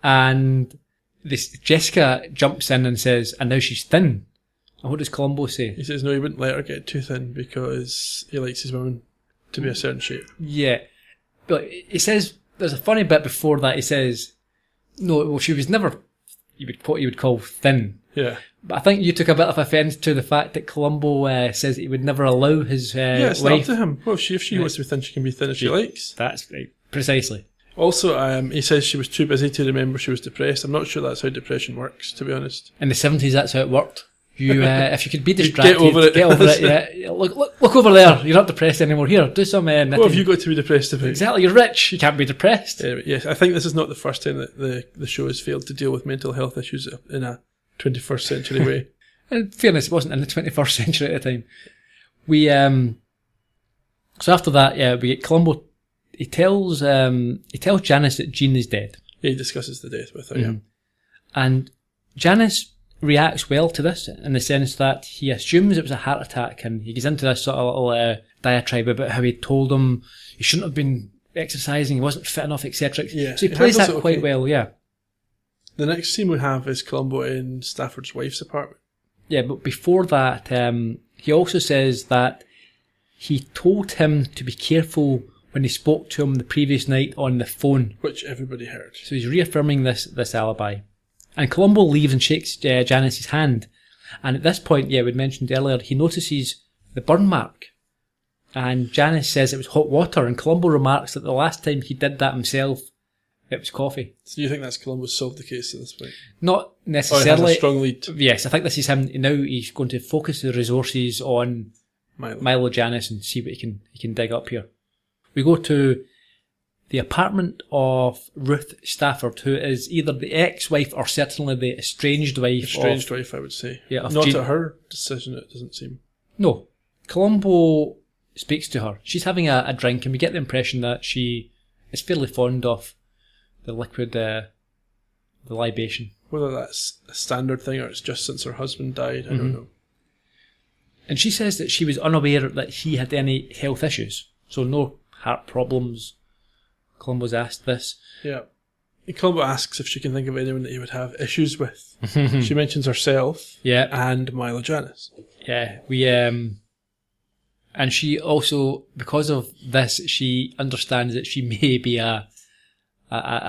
Speaker 2: And Jessica jumps in and says, and now she's thin. And what does Columbo say?
Speaker 3: He says, no, he wouldn't let her get too thin because he likes his women to be a certain shape.
Speaker 2: Yeah. But he says, there's a funny bit before that. He says, no, well, she was never what you would call thin.
Speaker 3: Yeah.
Speaker 2: But I think you took a bit of offence to the fact that Columbo says that he would never allow his
Speaker 3: it's
Speaker 2: wife...
Speaker 3: up to him. Well, if she wants to be thin, she can be thin as she likes.
Speaker 2: That's right. Precisely.
Speaker 3: Also, he says she was too busy to remember she was depressed. I'm not sure that's how depression works, to be honest.
Speaker 2: In the 70s, that's how it worked. You, if you could be distracted,
Speaker 3: get over it.
Speaker 2: Yeah. Look over there. You're not depressed anymore. Here, do some knitting.
Speaker 3: What have you got to be depressed about?
Speaker 2: Exactly. You're rich. You can't be depressed.
Speaker 3: Anyway, yes, I think this is not the first time that the show has failed to deal with mental health issues in a 21st century way.
Speaker 2: In fairness, it wasn't in the 21st century at the time. We so after that, we get Columbo. He tells Janus that Jean is dead.
Speaker 3: Yeah, he discusses the death with her. Yeah,
Speaker 2: and Janus reacts well to this in the sense that he assumes it was a heart attack, and he gets into this sort of little diatribe about how he told him he shouldn't have been exercising, he wasn't fit enough, etc.
Speaker 3: Yeah,
Speaker 2: so he plays that quite well. Yeah.
Speaker 3: The next scene we have is Columbo in Stafford's wife's apartment.
Speaker 2: Yeah, but before that, he also says that he told him to be careful when he spoke to him the previous night on the phone,
Speaker 3: which everybody heard.
Speaker 2: So he's reaffirming this alibi. And Columbo leaves and shakes Janus's hand. And at this point, we'd mentioned earlier, he notices the burn mark. And Janus says it was hot water, and Columbo remarks that the last time he did that himself, it was coffee.
Speaker 3: So you think that's Columbo solved the case at this point?
Speaker 2: Not
Speaker 3: Or
Speaker 2: necessarily.
Speaker 3: he has a strong lead?
Speaker 2: Yes, I think this is him. Now he's going to focus the resources on Milo Janus and see what he can dig up here. We go to the apartment of Ruth Stafford, who is either the ex-wife or certainly the estranged wife.
Speaker 3: Estranged wife, I would say.
Speaker 2: Yeah,
Speaker 3: not at her decision, it doesn't seem.
Speaker 2: No. Columbo speaks to her. She's having a drink, and we get the impression that she is fairly fond of the liquid, the libation.
Speaker 3: Whether that's a standard thing or it's just since her husband died, I don't know.
Speaker 2: And she says that she was unaware that he had any health issues. So no heart problems. Columbo's asked this.
Speaker 3: Yeah. Columbo asks if she can think of anyone that he would have issues with. She mentions herself and Milo Janus.
Speaker 2: Yeah, and she also, because of this, she understands that she may be a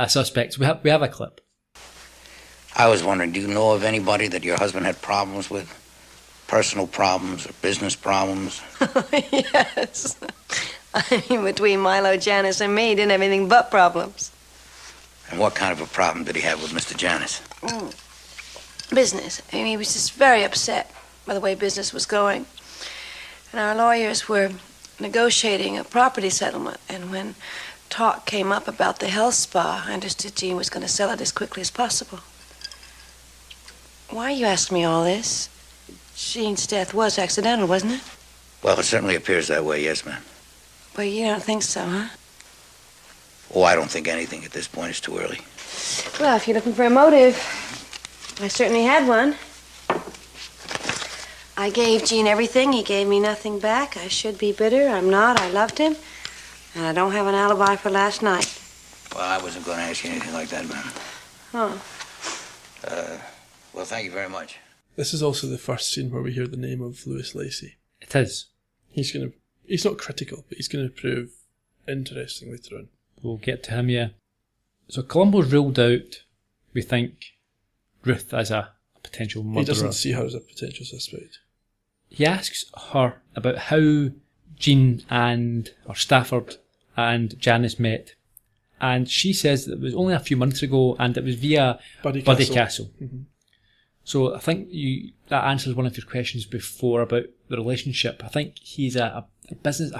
Speaker 2: suspect. So we have a clip.
Speaker 5: I was wondering, do you know of anybody that your husband had problems with? Personal problems or business problems?
Speaker 6: Yes. I mean, between Milo, Janus, and me, he didn't have anything but problems.
Speaker 5: And what kind of a problem did he have with Mr. Janus?
Speaker 6: Business. I mean, he was just very upset by the way business was going. And our lawyers were negotiating a property settlement. And when talk came up about the health spa, I understood Jean was going to sell it as quickly as possible. Why you ask me all this? Jean's death was accidental, wasn't it?
Speaker 5: Well, it certainly appears that way, yes, ma'am.
Speaker 6: Well, you don't think so, huh?
Speaker 5: Oh, I don't think anything at this point is too early.
Speaker 6: Well, if you're looking for a motive, I certainly had one. I gave Jean everything. He gave me nothing back. I should be bitter. I'm not. I loved him. And I don't have an alibi for last night.
Speaker 5: Well, I wasn't going to ask you anything like that, ma'am.
Speaker 6: Oh.
Speaker 5: Well, thank you very much.
Speaker 3: This is also the first scene where we hear the name of Louis Lacey.
Speaker 2: It is.
Speaker 3: He's not critical, but he's going to prove interesting later on.
Speaker 2: We'll get to him, yeah. So Columbo's ruled out, we think, Ruth as a potential murderer.
Speaker 3: He doesn't see her as a potential suspect.
Speaker 2: He asks her about how Jean or Stafford and Janus met. And she says that it was only a few months ago and it was via Buddy Castle. Mm-hmm. So I think that answers one of your questions before about the relationship. I think he's a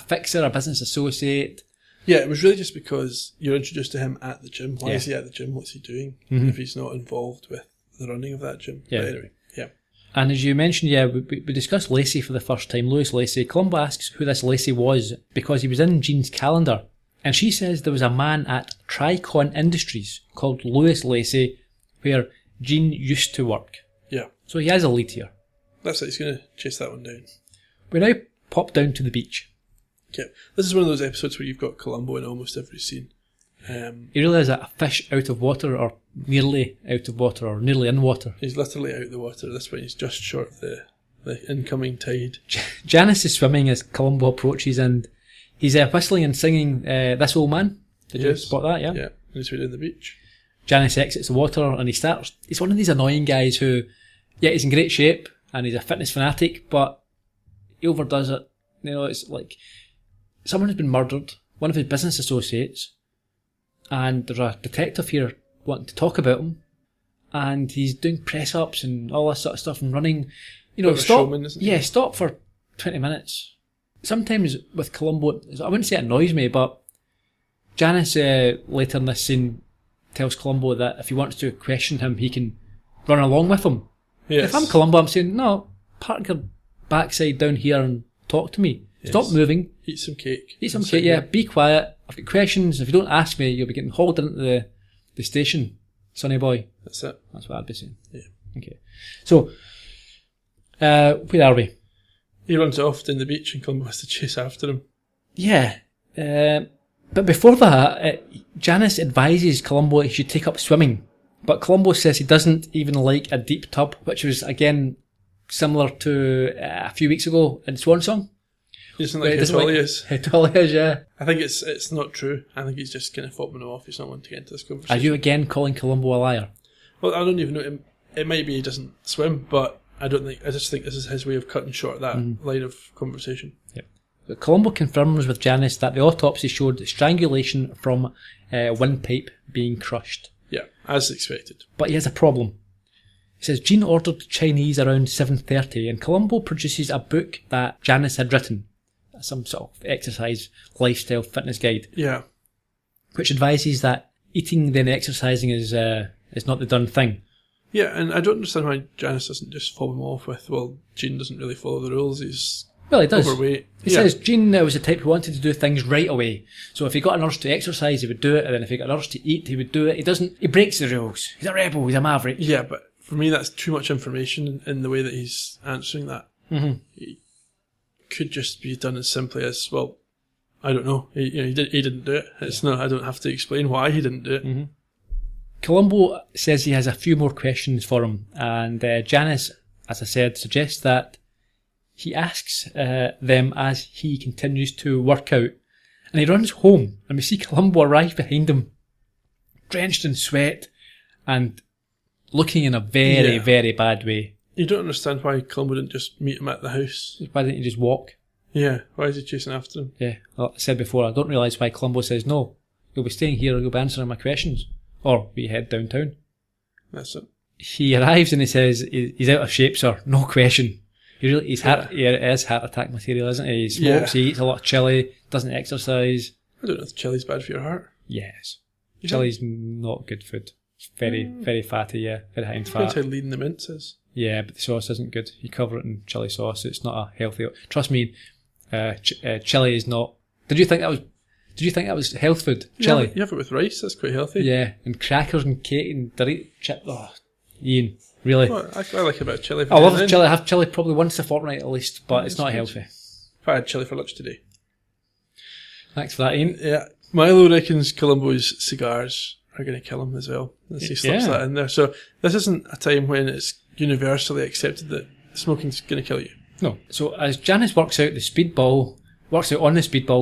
Speaker 2: fixer, a business associate. Yeah,
Speaker 3: it was really just because you're introduced to him at the gym. Why is he at the gym? What's he doing if he's not involved with the running of that gym?
Speaker 2: Yeah.
Speaker 3: But anyway, yeah.
Speaker 2: And as you mentioned, we discussed Lacey for the first time, Louis Lacey. Columbo asks who this Lacey was because he was in Jean's calendar. And she says there was a man at Tricon Industries called Louis Lacey where Jean used to work.
Speaker 3: Yeah.
Speaker 2: So he has a lead here.
Speaker 3: That's it, he's going to chase that one down.
Speaker 2: We now pop down to the beach.
Speaker 3: Okay. This is one of those episodes where you've got Columbo in almost every scene.
Speaker 2: He really is a fish out of water or nearly out of water or nearly in water.
Speaker 3: He's literally out of the water at this point. He's just short of the incoming tide.
Speaker 2: Janus is swimming as Columbo approaches and he's whistling and singing This Old Man. Did you spot that? Yeah.
Speaker 3: Yeah. He's right on the beach. Janus
Speaker 2: exits the water and he's one of these annoying guys who, he's in great shape and he's a fitness fanatic, but he overdoes it. You know, it's like someone has been murdered, one of his business associates, and there's a detective here wanting to talk about him, and he's doing press-ups and all this sort of stuff and running. You know, stop.
Speaker 3: Showman, isn't he?
Speaker 2: Yeah, stop for 20 minutes. Sometimes with Columbo, I wouldn't say it annoys me, but Janus later in this scene tells Columbo that if he wants to question him, he can run along with him.
Speaker 3: Yes.
Speaker 2: If I'm Columbo, I'm saying, no, park your backside down here and talk to me. Yes. Stop moving.
Speaker 3: Eat some cake.
Speaker 2: Eat some cake, yeah. Be quiet. I've got questions. If you don't ask me, you'll be getting hauled into the station, sonny boy.
Speaker 3: That's it.
Speaker 2: That's what I'd be saying.
Speaker 3: Yeah.
Speaker 2: Okay. So, where are we?
Speaker 3: He runs off down the beach and Columbo has to chase after him.
Speaker 2: Yeah. But before that, Janus advises Columbo he should take up swimming. But Columbo says he doesn't even like a deep tub, which was, again, similar to a few weeks ago in Swan Song.
Speaker 3: He doesn't like how tall he is.
Speaker 2: How tall he is, yeah.
Speaker 3: I think it's not true. I think he's just kind of fobbing him off. He's not wanting to get into this conversation.
Speaker 2: Are you again calling Columbo a liar?
Speaker 3: Well, I don't even know. It might be he doesn't swim, but I just think this is his way of cutting short that line of conversation.
Speaker 2: Yep. But Columbo confirms with Janus that the autopsy showed strangulation from windpipe being crushed.
Speaker 3: Yeah, as expected.
Speaker 2: But he has a problem. He says Jean ordered Chinese around 7:30 and Columbo produces a book that Janus had written. Some sort of exercise, lifestyle, fitness guide.
Speaker 3: Yeah.
Speaker 2: Which advises that eating then exercising is not the done thing.
Speaker 3: Yeah, and I don't understand why Janus doesn't just fob him off with, well, Jean doesn't really follow the rules.
Speaker 2: Well, he does.
Speaker 3: overweight.
Speaker 2: He says Jean was the type who wanted to do things right away. So if he got an urge to exercise, he would do it, and then if he got an urge to eat, he would do it. He breaks the rules. He's a rebel, he's a maverick.
Speaker 3: Yeah, but for me, that's too much information in the way that he's answering that.
Speaker 2: Mm-hmm.
Speaker 3: It could just be done as simply as, well, I don't know. He didn't do it. It's not. I don't have to explain why he didn't do it.
Speaker 2: Mm-hmm. Columbo says he has a few more questions for him, and Janus, as I said, suggests that he asks them as he continues to work out. And he runs home, and we see Columbo arrive behind him, drenched in sweat, and looking in a very, very bad way.
Speaker 3: You don't understand why Columbo didn't just meet him at the house.
Speaker 2: Why didn't he just walk?
Speaker 3: Yeah, why is he chasing after him?
Speaker 2: Yeah, like I said before, I don't realise why Columbo says, no, you'll be staying here or you'll be answering my questions. Or we head downtown.
Speaker 3: That's it.
Speaker 2: He arrives and he says, he's out of shape, sir, no question. He's heart attack material, isn't he? He smokes, he eats a lot of chilli, doesn't exercise.
Speaker 3: I don't know if chili's bad for your heart.
Speaker 2: Yes. Chilli's not good food. It's very, very fatty, yeah. Very high in fat.
Speaker 3: Depends how lean the mince is.
Speaker 2: Yeah, but the sauce isn't good. You cover it in chilli sauce, it's not a healthy... Trust me, chilli is not... Did you think that was health food? Chilli?
Speaker 3: You have it with rice, that's quite healthy.
Speaker 2: Yeah, and crackers and cake and Dorito chip. Oh, Iain, really?
Speaker 3: Well, I like a bit of chilli.
Speaker 2: I love chilli. I have chilli probably once a fortnight at least, but it's not healthy.
Speaker 3: If I had chilli for lunch today.
Speaker 2: Thanks for that, Iain.
Speaker 3: Yeah. Milo reckons Columbo's cigars are going to kill him as well. He slips that in there. So this isn't a time when it's universally accepted that smoking's going to kill you.
Speaker 2: No. So as Janus works out on the speedball,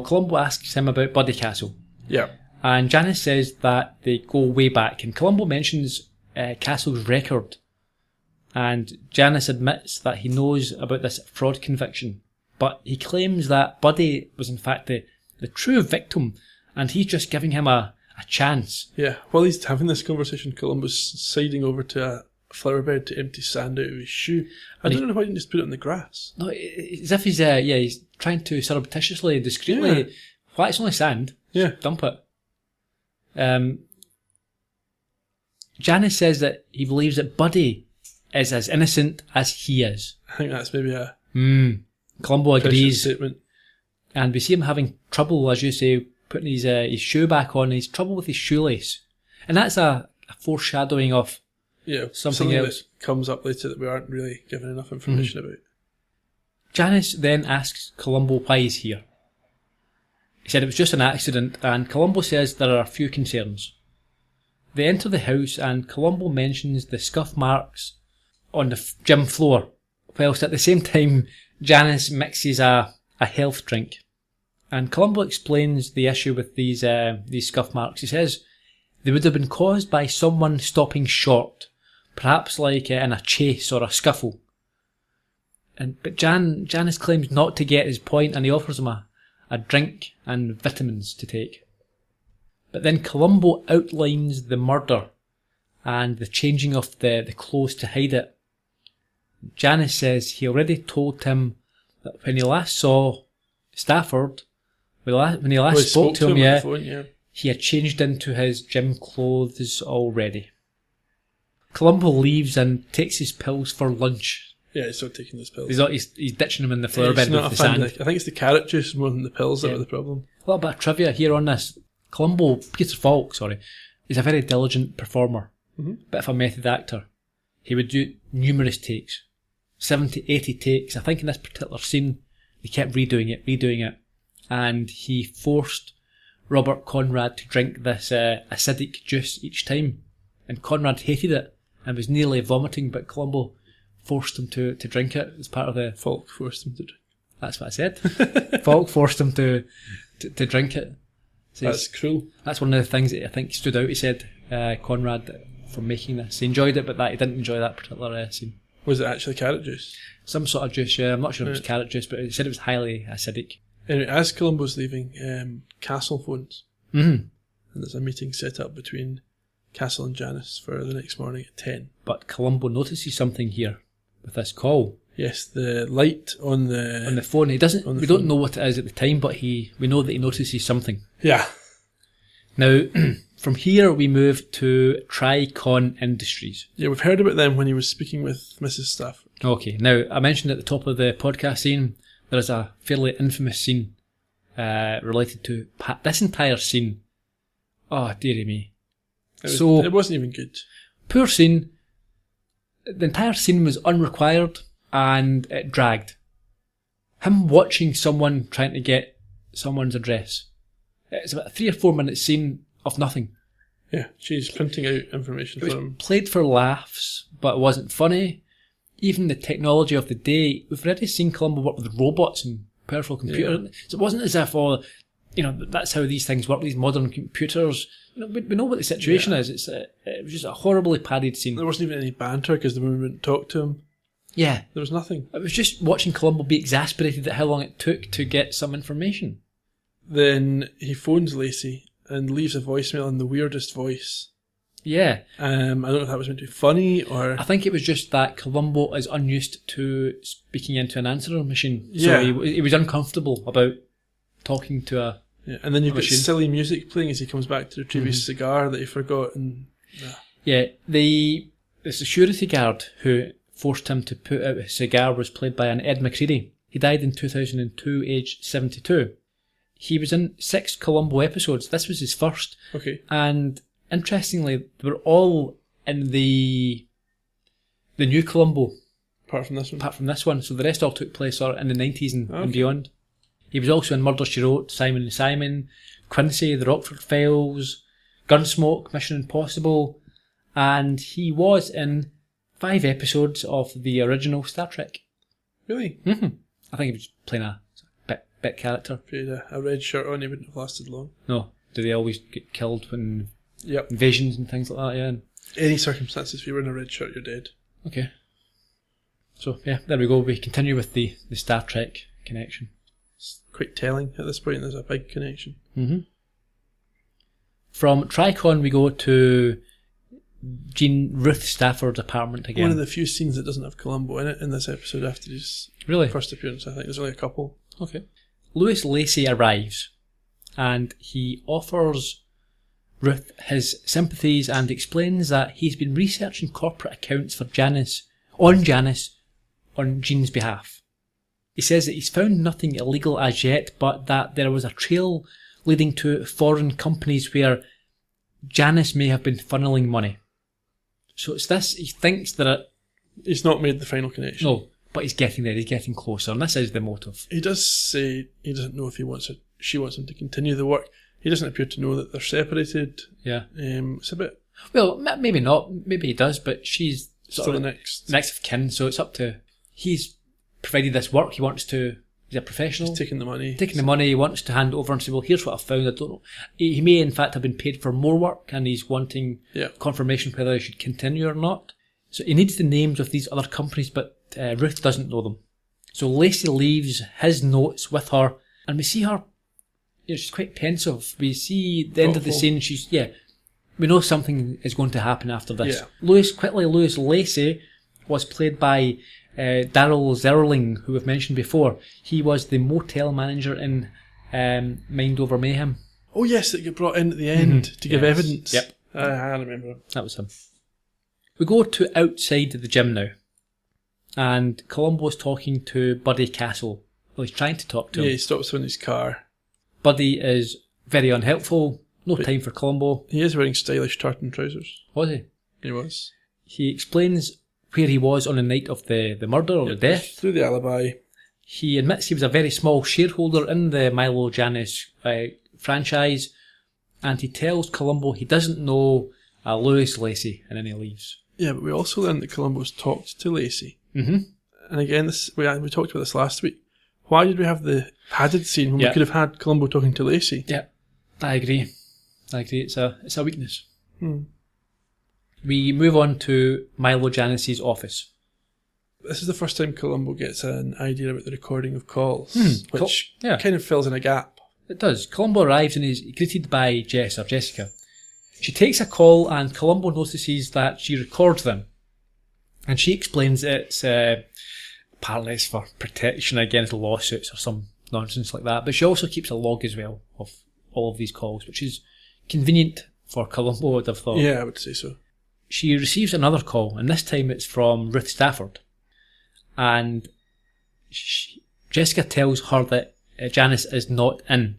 Speaker 2: Columbo asks him about Buddy Castle.
Speaker 3: Yeah.
Speaker 2: And Janus says that they go way back, and Columbo mentions Castle's record. And Janus admits that he knows about this fraud conviction, but he claims that Buddy was in fact the true victim, and he's just giving him a chance.
Speaker 3: Yeah. While he's having this conversation, Columbo's siding over to a flower bed to empty sand out of his shoe. I don't know why he didn't just put it in the grass.
Speaker 2: No, as if he's trying to surreptitiously, discreetly. Why, it's only sand.
Speaker 3: Yeah.
Speaker 2: Dump it. Janus says that he believes that Buddy is as innocent as he is.
Speaker 3: I think that's maybe a
Speaker 2: Columbo agrees.
Speaker 3: Statement.
Speaker 2: And we see him having trouble, as you say, putting his shoe back on. He's trouble with his shoelace. And that's a foreshadowing of something else
Speaker 3: that comes up later that we aren't really given enough information about.
Speaker 2: Janus then asks Columbo why he's here. He said it was just an accident, and Columbo says there are a few concerns. They enter the house, and Columbo mentions the scuff marks on the gym floor, whilst at the same time Janus mixes a health drink. And Columbo explains the issue with these scuff marks. He says they would have been caused by someone stopping short, perhaps like in a chase or a scuffle. But Janus claims not to get his point, and he offers him a drink and vitamins to take. But then Columbo outlines the murder and the changing of the clothes to hide it. Janus says he already told him that when he last saw Stafford, when he last spoke to him,
Speaker 3: on the phone,
Speaker 2: he had changed into his gym clothes already. Columbo leaves and takes his pills for lunch.
Speaker 3: Yeah, he's not taking his pills.
Speaker 2: He's ditching them in the flower bed with the sand.
Speaker 3: I think it's the carrot juice more than the pills that were the problem.
Speaker 2: A little bit of trivia here on this. Peter Falk, is a very diligent performer, bit of a method actor. He would do numerous takes, 70, 80 takes. I think in this particular scene, he kept redoing it, and he forced Robert Conrad to drink this acidic juice each time, and Conrad hated it and was nearly vomiting, but Columbo forced him to drink it as part of the...
Speaker 3: Falk forced him to drink.
Speaker 2: That's what I said. Falk forced him to drink it. So
Speaker 3: that's cruel.
Speaker 2: That's one of the things that I think stood out. He said, Conrad, for making this. He enjoyed it, but he didn't enjoy that particular scene.
Speaker 3: Was it actually carrot juice?
Speaker 2: Some sort of juice, yeah. I'm not sure if it was carrot juice, but he said it was highly acidic.
Speaker 3: Anyway, as Columbo's leaving, Castle phones. And there's a meeting set up between Castle and Janus for the next morning at 10.
Speaker 2: But Columbo notices something here with this call.
Speaker 3: Yes, the light on the
Speaker 2: phone. He doesn't. We don't know what it is at the time, but we know that he notices something.
Speaker 3: Yeah.
Speaker 2: Now, from here we move to Tricon Industries.
Speaker 3: Yeah, we've heard about them when he was speaking with Mrs. Stafford.
Speaker 2: Okay. Now, I mentioned at the top of the podcast scene, There is a fairly infamous scene related to this entire scene. Oh, dearie me.
Speaker 3: It wasn't even good.
Speaker 2: Poor scene. The entire scene was unrequired and it dragged. Him watching someone trying to get someone's address. It's about a 3 or 4 minute scene of nothing.
Speaker 3: Yeah, she's printing out information
Speaker 2: It
Speaker 3: for
Speaker 2: was
Speaker 3: him.
Speaker 2: played for laughs, but it wasn't funny. Even the technology of the day, we've already seen Columbo work with robots and powerful computers. Yeah. So it wasn't as if, that's how these things work, these modern computers. We know what the situation is. It was just a horribly padded scene.
Speaker 3: There wasn't even any banter because the woman wouldn't talk to him.
Speaker 2: Yeah.
Speaker 3: There was nothing.
Speaker 2: It was just watching Columbo be exasperated at how long it took to get some information.
Speaker 3: Then he phones Lacey and leaves a voicemail in the weirdest voice.
Speaker 2: Yeah.
Speaker 3: I don't know if that was meant to be funny or...
Speaker 2: I think it was just that Columbo is unused to speaking into an answering machine.
Speaker 3: Yeah.
Speaker 2: So he was uncomfortable about talking to a...
Speaker 3: Yeah, and then you've got
Speaker 2: machine.
Speaker 3: silly music playing as he comes back to retrieve his cigar that he forgot. And
Speaker 2: Yeah, the security guard who forced him to put out his cigar was played by an Ed McCready. He died in 2002, aged 72. He was in 6 Columbo episodes. This was his first.
Speaker 3: Okay.
Speaker 2: And interestingly, they were all in the new Columbo.
Speaker 3: Apart from this one.
Speaker 2: Apart from this one. So the rest all took place in the 90s and beyond. He was also in Murder, She Wrote, Simon and Simon, Quincy, The Rockford Files, Gunsmoke, Mission Impossible, and he was in 5 episodes of the original Star Trek.
Speaker 3: Really?
Speaker 2: Mm-hmm. I think he was playing a bit character.
Speaker 3: If he had a red shirt on, he wouldn't have lasted long.
Speaker 2: No, do they always get killed when
Speaker 3: Yep.
Speaker 2: invasions and things like that? Yeah.
Speaker 3: Any circumstances, if you're in a red shirt, you're dead.
Speaker 2: Okay. So yeah, there we go. We continue with the Star Trek connection.
Speaker 3: It's quite telling at this point. There's a big connection.
Speaker 2: Mm-hmm. From Tricon, we go to Ruth Stafford's apartment again.
Speaker 3: One of the few scenes that doesn't have Columbo in it in this episode after his first appearance. I think there's only a couple.
Speaker 2: Okay. Louis Lacey arrives and he offers Ruth his sympathies and explains that he's been researching corporate accounts for Janus on Jean's behalf. He says that he's found nothing illegal as yet, but that there was a trail leading to foreign companies where Janus may have been funneling money. So it's this, he thinks that
Speaker 3: he's not made the final connection.
Speaker 2: No, but he's getting there, he's getting closer, and this is the motive.
Speaker 3: He does say he doesn't know if she wants him to continue the work. He doesn't appear to know that they're separated.
Speaker 2: Yeah.
Speaker 3: It's a bit...
Speaker 2: Well, maybe not, maybe he does, but she's
Speaker 3: still the next
Speaker 2: of kin, so it's up to... He's provided this work, he's a professional.
Speaker 3: He's taking the money.
Speaker 2: He wants to hand it over and say, well, here's what I found, I don't know. He may in fact have been paid for more work and he's wanting confirmation whether he should continue or not. So he needs the names of these other companies, but Ruth doesn't know them. So Lacey leaves his notes with her and we see her, she's quite pensive. We see the end of the scene, we know something is going to happen after this.
Speaker 3: Yeah.
Speaker 2: Louis Lacey was played by Daryl Zerling, who we've mentioned before. He was the motel manager in Mind Over Mayhem.
Speaker 3: Oh yes, that got brought in at the end to give evidence.
Speaker 2: Yep.
Speaker 3: I remember.
Speaker 2: That was him. We go to outside the gym now. And Columbo's talking to Buddy Castle. Well, he's trying to talk to him.
Speaker 3: Yeah, he stops in his car.
Speaker 2: Buddy is very unhelpful. No time for Columbo.
Speaker 3: He is wearing stylish tartan trousers.
Speaker 2: Was he?
Speaker 3: He was.
Speaker 2: He explains where he was on the night of the murder or the death.
Speaker 3: Through the alibi.
Speaker 2: He admits he was a very small shareholder in the Milo Janus franchise, and he tells Columbo he doesn't know Louis Lacey, and then he leaves.
Speaker 3: Yeah, but we also learned that Columbo's talked to Lacey.
Speaker 2: Mm-hmm.
Speaker 3: And again, we talked about this last week. Why did we have the padded scene when we could have had Columbo talking to Lacey?
Speaker 2: Yeah, I agree. It's a weakness.
Speaker 3: Hmm.
Speaker 2: We move on to Milo Janus's office.
Speaker 3: This is the first time Columbo gets an idea about the recording of calls, which kind of fills in a gap.
Speaker 2: It does. Columbo arrives and is greeted by Jessica. She takes a call and Columbo notices that she records them. And she explains it's apparently it's for protection against lawsuits or some nonsense like that. But she also keeps a log as well of all of these calls, which is convenient for Columbo, I'd have thought.
Speaker 3: Yeah, I would say so.
Speaker 2: She receives another call, and this time it's from Ruth Stafford. And Jessica tells her that Janus is not in.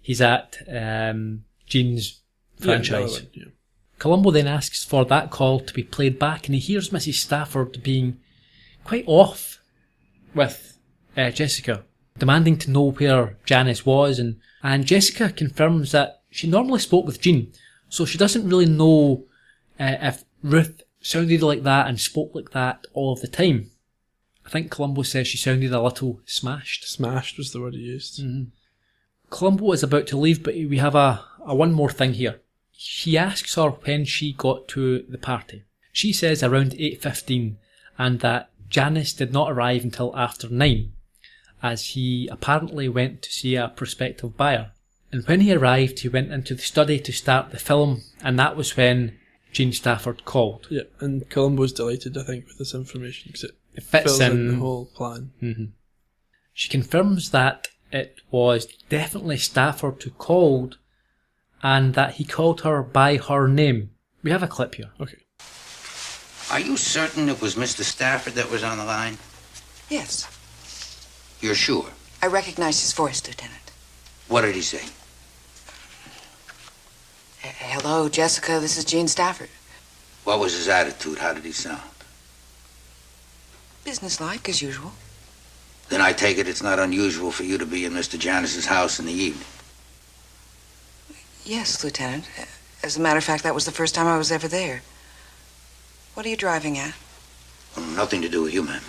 Speaker 2: He's at Jean's franchise.
Speaker 3: Yeah.
Speaker 2: Columbo then asks for that call to be played back, and he hears Mrs. Stafford being quite off with Jessica, demanding to know where Janus was, and Jessica confirms that she normally spoke with Jean, so she doesn't really know if Ruth sounded like that and spoke like that all of the time. I think Columbo says she sounded a little smashed.
Speaker 3: Smashed was the word he used.
Speaker 2: Mm-hmm. Columbo is about to leave, but we have a one more thing here. He asks her when she got to the party. She says around 8:15, and that Janus did not arrive until after 9, as he apparently went to see a prospective buyer. And when he arrived, he went into the study to start the film, and that was when Jean Stafford called.
Speaker 3: Yeah, and Columbo's delighted, I think, with this information, because it
Speaker 2: fits
Speaker 3: fills in the
Speaker 2: in
Speaker 3: whole plan.
Speaker 2: Mm-hmm. She confirms that it was definitely Stafford who called, and that he called her by her name. We have a clip here.
Speaker 3: Okay.
Speaker 5: Are you certain it was Mr. Stafford that was on the line?
Speaker 7: Yes.
Speaker 5: You're sure?
Speaker 7: I recognize his voice, Lieutenant.
Speaker 5: What did he say?
Speaker 7: Hello, Jessica. This is Jean Stafford.
Speaker 5: What was his attitude? How did he sound?
Speaker 7: Businesslike, as usual.
Speaker 5: Then I take it it's not unusual for you to be in Mr. Janus's house in the evening.
Speaker 7: Yes, Lieutenant. As a matter of fact, that was the first time I was ever there. What are you driving at?
Speaker 5: Well, nothing to do with you, ma'am.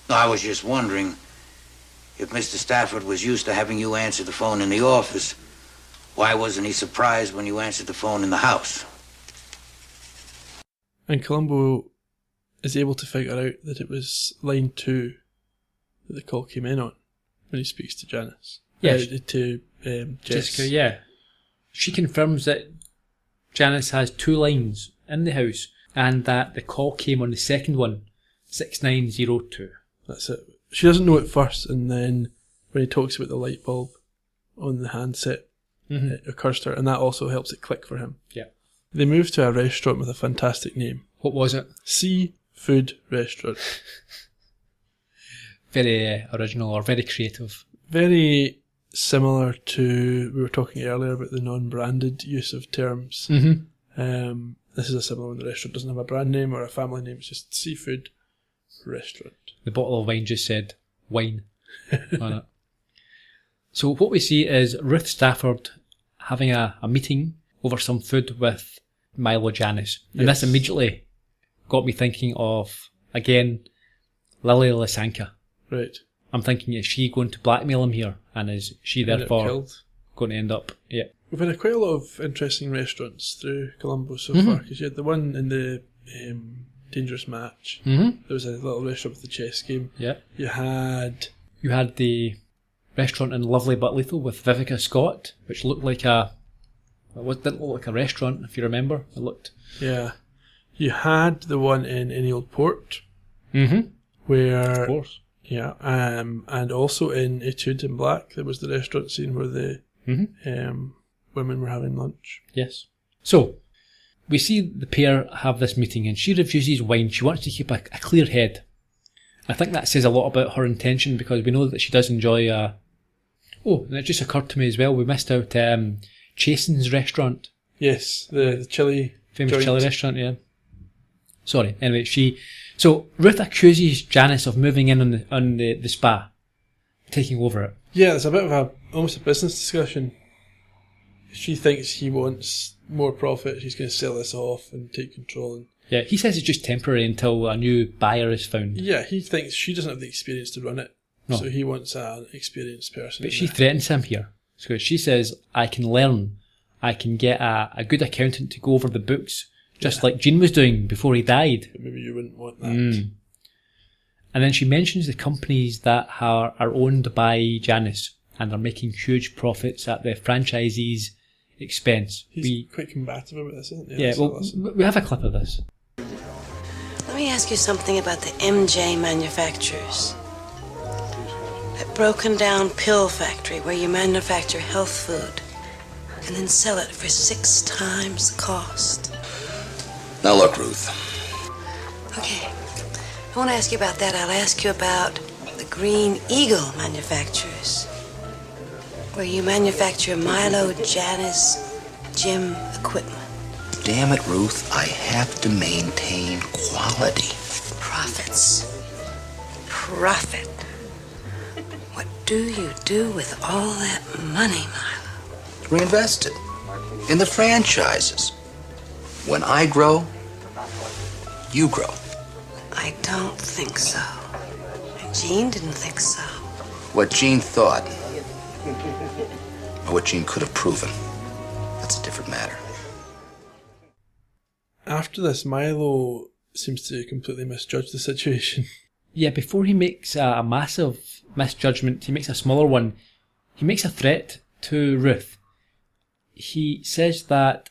Speaker 5: No, I was just wondering if Mr. Stafford was used to having you answer the phone in the office, why wasn't he surprised when you answered the phone in the house?
Speaker 3: And Columbo is able to figure out that it was line 2 that the call came in on when he speaks to Janus.
Speaker 2: Yes.
Speaker 3: To
Speaker 2: Jessica, yeah. She confirms that Janus has 2 lines in the house, and that the call came on the second one, 6902.
Speaker 3: That's it. She doesn't know at first, and then when he talks about the light bulb on the handset, it occurs to her, and that also helps it click for him.
Speaker 2: Yeah.
Speaker 3: They move to a restaurant with a fantastic name.
Speaker 2: What was it?
Speaker 3: Seafood Restaurant.
Speaker 2: Very original, or very creative.
Speaker 3: Very similar to, we were talking earlier about the non-branded use of terms.
Speaker 2: Mm-hmm.
Speaker 3: This is a similar one. The restaurant doesn't have a brand name or a family name, it's just Seafood Restaurant.
Speaker 2: The bottle of wine just said wine on it. So what we see is Ruth Stafford having a meeting over some food with Milo Janus. And
Speaker 3: Yes.
Speaker 2: this immediately got me thinking of, again, Lily Lysanka.
Speaker 3: Right.
Speaker 2: I'm thinking, is she going to blackmail him here? And is she
Speaker 3: End up
Speaker 2: therefore
Speaker 3: killed.
Speaker 2: going to end up... Yeah.
Speaker 3: We've had quite a lot of interesting restaurants through Columbo so far, because you had the one in the Dangerous Match.
Speaker 2: Mm-hmm.
Speaker 3: There was a little restaurant with the chess game.
Speaker 2: Yeah.
Speaker 3: You had
Speaker 2: the restaurant in Lovely But Lethal with Vivica Scott, which looked like didn't look like a restaurant, if you remember. It looked...
Speaker 3: Yeah. You had the one in Any Old Port.
Speaker 2: Mm-hmm.
Speaker 3: Where...
Speaker 2: Of course.
Speaker 3: Yeah. And also in Etude in Black, there was the restaurant scene where the women were having lunch.
Speaker 2: Yes. So, we see the pair have this meeting, and she refuses wine. She wants to keep a clear head. I think that says a lot about her intention, because we know that she does enjoy... Oh, and it just occurred to me as well, we missed out Chasen's restaurant.
Speaker 3: Yes, the chili
Speaker 2: Famous
Speaker 3: joint.
Speaker 2: chili restaurant, yeah. Sorry, anyway, So, Ruth accuses Janus of moving in on the spa, taking over it.
Speaker 3: Yeah, it's a bit of almost a business discussion. She thinks he wants more profit, she's going to sell this off and take control. And
Speaker 2: Yeah, he says it's just temporary until a new buyer is found.
Speaker 3: yeah, he thinks she doesn't have the experience to run it.
Speaker 2: No.
Speaker 3: So he wants an experienced person.
Speaker 2: But
Speaker 3: in
Speaker 2: she
Speaker 3: there.
Speaker 2: threatens him here. So she says, I can learn. I can get a good accountant to go over the books, just like Jean was doing before he died.
Speaker 3: Maybe you wouldn't want that.
Speaker 2: And then she mentions the companies that are owned by Janus and are making huge profits at the franchisees' expense.
Speaker 3: He's quite combative about this, isn't he?
Speaker 2: Yeah,
Speaker 3: Let's
Speaker 2: well,
Speaker 3: listen.
Speaker 2: we have a clip of this.
Speaker 6: Let me ask you something about the MJ manufacturers. That broken down pill factory where you manufacture health food and then sell it for 6 times the cost.
Speaker 1: Now look, Ruth.
Speaker 6: Okay. I won't ask you about that. I'll ask you about the Green Eagle Manufacturers, where you manufacture Milo, Janus, gym equipment.
Speaker 1: Damn it, Ruth. I have to maintain quality.
Speaker 6: Profits. Profit. What do you do with all that money, Milo?
Speaker 1: Reinvest it in the franchises. When I grow, you grow.
Speaker 6: I don't think so. Jean didn't think so.
Speaker 1: What Jean thought, or what Jean could have proven, that's a different matter.
Speaker 3: After this, Milo seems to completely misjudge the situation.
Speaker 2: Yeah, before he makes a massive misjudgment, he makes a smaller one. He makes a threat to Ruth. He says that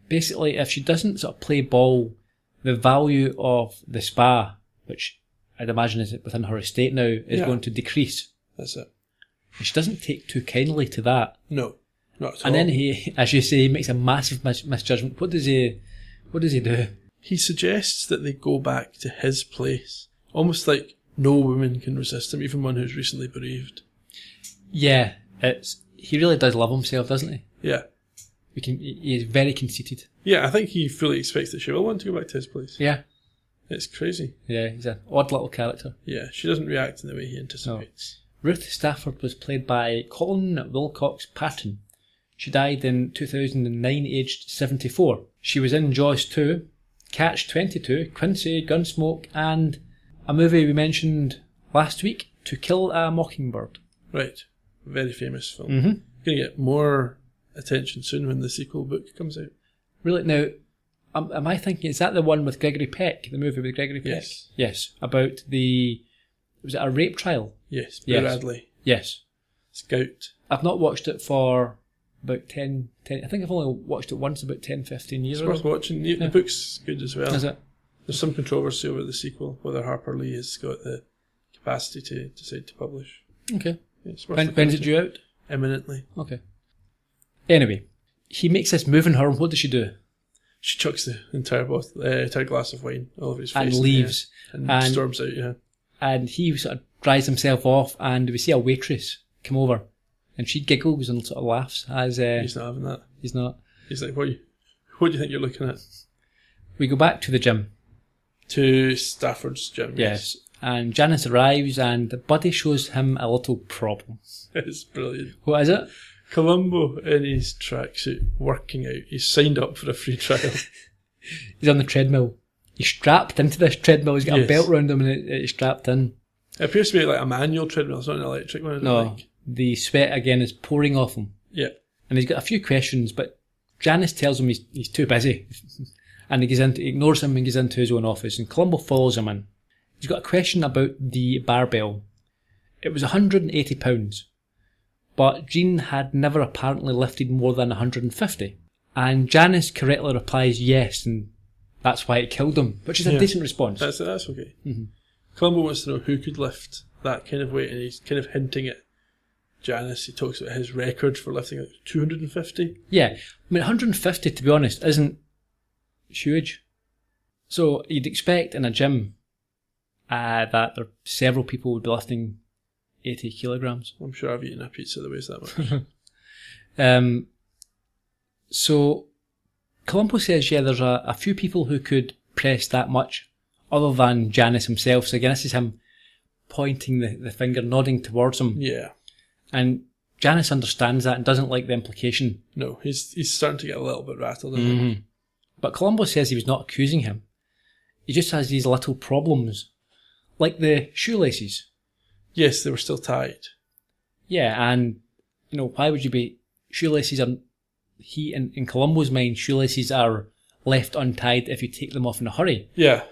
Speaker 2: basically if she doesn't sort of play ball, the value of the spa, which I'd imagine is within her estate now, is going to decrease.
Speaker 3: That's it.
Speaker 2: And she doesn't take too kindly to that.
Speaker 3: No, not at all.
Speaker 2: And then he, as you say, he makes a massive misjudgment. What does he do? He
Speaker 3: suggests that they go back to his place. Almost like no woman can resist him, even one who's recently bereaved.
Speaker 2: Yeah, he really does love himself, doesn't he?
Speaker 3: Yeah.
Speaker 2: He is very conceited.
Speaker 3: Yeah, I think he fully expects that she will want to go back to his place.
Speaker 2: Yeah.
Speaker 3: It's crazy.
Speaker 2: Yeah, he's an odd little character.
Speaker 3: Yeah, she doesn't react in the way he anticipates.
Speaker 2: No. Ruth Stafford was played by Colin Wilcox Patton. She died in 2009, aged 74. She was in Jaws 2, Catch 22, Quincy, Gunsmoke, and a movie we mentioned last week, To Kill a Mockingbird.
Speaker 3: Right. Very famous film.
Speaker 2: Mm-hmm.
Speaker 3: Going to get more attention soon when the sequel book comes out.
Speaker 2: Really? Now, am I thinking, is that the one with Gregory Peck, the movie with Gregory Peck?
Speaker 3: Yes.
Speaker 2: Yes, about was it a rape trial?
Speaker 3: Yes,
Speaker 2: yes.
Speaker 3: Bradley.
Speaker 2: Yes.
Speaker 3: Scout.
Speaker 2: I've not watched it for about 10, I think I've only watched it once about 10, 15 years
Speaker 3: ago. It's worth watching. The book's good as well.
Speaker 2: Is it?
Speaker 3: There's some controversy over the sequel, whether Harper Lee has got the capacity to decide to publish.
Speaker 2: Okay.
Speaker 3: Yeah,
Speaker 2: when's it due out?
Speaker 3: Imminently.
Speaker 2: Okay. Anyway, he makes this move on her, and what does she do?
Speaker 3: She chucks the entire glass of wine all over his face.
Speaker 2: And leaves.
Speaker 3: And storms out, yeah.
Speaker 2: And he sort of dries himself off, and we see a waitress come over, and she giggles and sort of laughs as...
Speaker 3: he's not having that.
Speaker 2: He's not.
Speaker 3: He's like, what do you think you're looking at?
Speaker 2: We go back to the gym.
Speaker 3: To Stafford's gym.
Speaker 2: Yes. And Janus arrives, and Buddy shows him a little problem.
Speaker 3: It's brilliant.
Speaker 2: What is it?
Speaker 3: Columbo in his tracksuit, working out. He's signed up for a free trial.
Speaker 2: He's on the treadmill. He's strapped into this treadmill. He's got a belt round him and it's strapped in.
Speaker 3: It appears to be like a manual treadmill. It's not an electric one.
Speaker 2: No, the sweat again is pouring off him.
Speaker 3: Yeah.
Speaker 2: And he's got a few questions, but Janus tells him he's too busy. And he ignores him and goes into his own office. And Columbo follows him in. He's got a question about the barbell. It was £180. But Jean had never apparently lifted more than 150. And Janus correctly replies yes, and that's why it killed him, which is a decent response.
Speaker 3: That's okay.
Speaker 2: Mm-hmm.
Speaker 3: Columbo wants to know who could lift that kind of weight, and he's kind of hinting at Janus. He talks about his record for lifting like 250.
Speaker 2: Yeah, I mean 150, to be honest, isn't huge. So you'd expect in a gym that there several people would be lifting 80 kilograms.
Speaker 3: I'm sure I've eaten a pizza that weighs that much.
Speaker 2: So Columbo says, there's a few people who could press that much other than Janus himself. So again, this is him pointing the finger, nodding towards him.
Speaker 3: Yeah.
Speaker 2: And Janus understands that and doesn't like the implication.
Speaker 3: No, he's starting to get a little bit rattled.
Speaker 2: Mm-hmm. But Columbo says he was not accusing him. He just has these little problems. Like the shoelaces.
Speaker 3: Yes, they were still tied.
Speaker 2: Yeah, and, why would you be... Shoelaces are... in Columbo's mind, shoelaces are left untied if you take them off in a hurry.
Speaker 3: Yeah.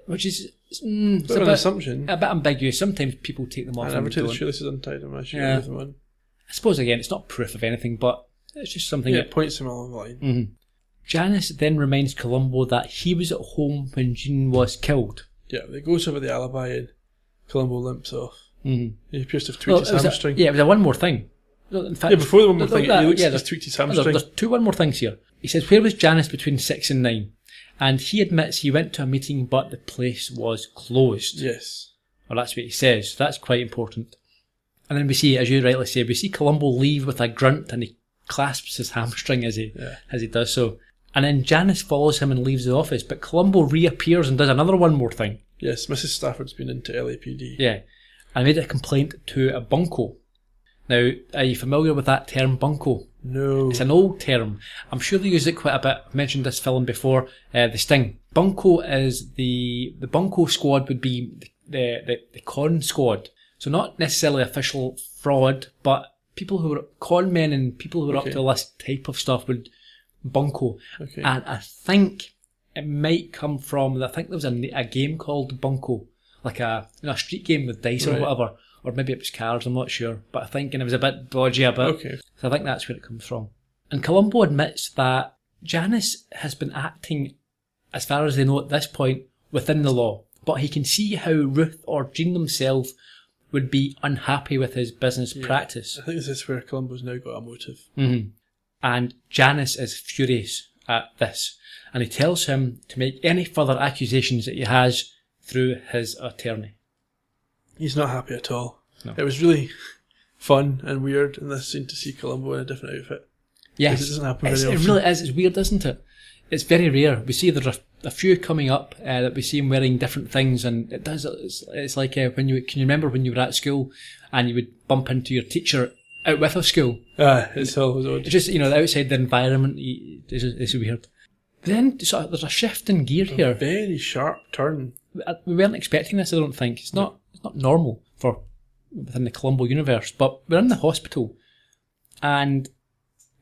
Speaker 2: Which is...
Speaker 3: It's a bit of an assumption.
Speaker 2: A bit ambiguous. Sometimes people take them off
Speaker 3: I never take the shoelaces untied on my shoe.
Speaker 2: Yeah.
Speaker 3: Them on.
Speaker 2: I suppose, again, it's not proof of anything, but it's just something...
Speaker 3: Yeah, it points him along the line.
Speaker 2: Mm-hmm. Janus then reminds Columbo that he was at home when Jean was killed.
Speaker 3: Yeah, they goes over the alibi and Columbo limps off.
Speaker 2: Mm-hmm.
Speaker 3: He appears to have tweaked his hamstring.
Speaker 2: It was a one more thing. In fact,
Speaker 3: before the one more thing, he looks like he's tweaked his hamstring.
Speaker 2: There's one more things here. He says, where was Janus between 6 and 9? And he admits he went to a meeting, but the place was closed.
Speaker 3: Yes.
Speaker 2: Or that's what he says. So that's quite important. And then we see, as you rightly say, we see Columbo leave with a grunt and he clasps his hamstring as he does so. And then Janus follows him and leaves the office, but Columbo reappears and does another one more thing.
Speaker 3: Yes, Mrs. Stafford's been into LAPD.
Speaker 2: Yeah. I made a complaint to a bunco. Now, are you familiar with that term, bunco?
Speaker 3: No.
Speaker 2: It's an old term. I'm sure they use it quite a bit. I've mentioned this film before, The Sting. Bunco is the bunco squad would be the con squad. So not necessarily official fraud, but people who are con men and people who are up to this type of stuff would bunco.
Speaker 3: Okay.
Speaker 2: And I think it might come from, I think there was a game called Bunco, like a street game with dice or whatever, or maybe it was cards, I'm not sure, but I think, and it was a bit dodgy a bit.
Speaker 3: Okay.
Speaker 2: So I think that's where it comes from. And Columbo admits that Janus has been acting, as far as they know at this point, within the law, but he can see how Ruth or Jean themselves would be unhappy with his business practice.
Speaker 3: I think this is where Columbo's now got a motive.
Speaker 2: Mm-hmm. And Janus is furious at this, and he tells him to make any further accusations that he has through his attorney.
Speaker 3: He's not happy at all.
Speaker 2: No.
Speaker 3: It was really fun and weird in this scene to see Columbo in a different outfit.
Speaker 2: Yes,
Speaker 3: it doesn't happen very
Speaker 2: it
Speaker 3: often.
Speaker 2: really is. It's weird, isn't it? It's very rare. We see there are a few coming up that we see him wearing different things, and it does. It's like can you remember when you were at school and you would bump into your teacher out with of school?
Speaker 3: It's always odd.
Speaker 2: It's just outside the environment. It's weird. Then there's a shift in gear here.
Speaker 3: Very sharp turn.
Speaker 2: We weren't expecting this. I don't think it's not normal for within the Columbo universe. But we're in the hospital, and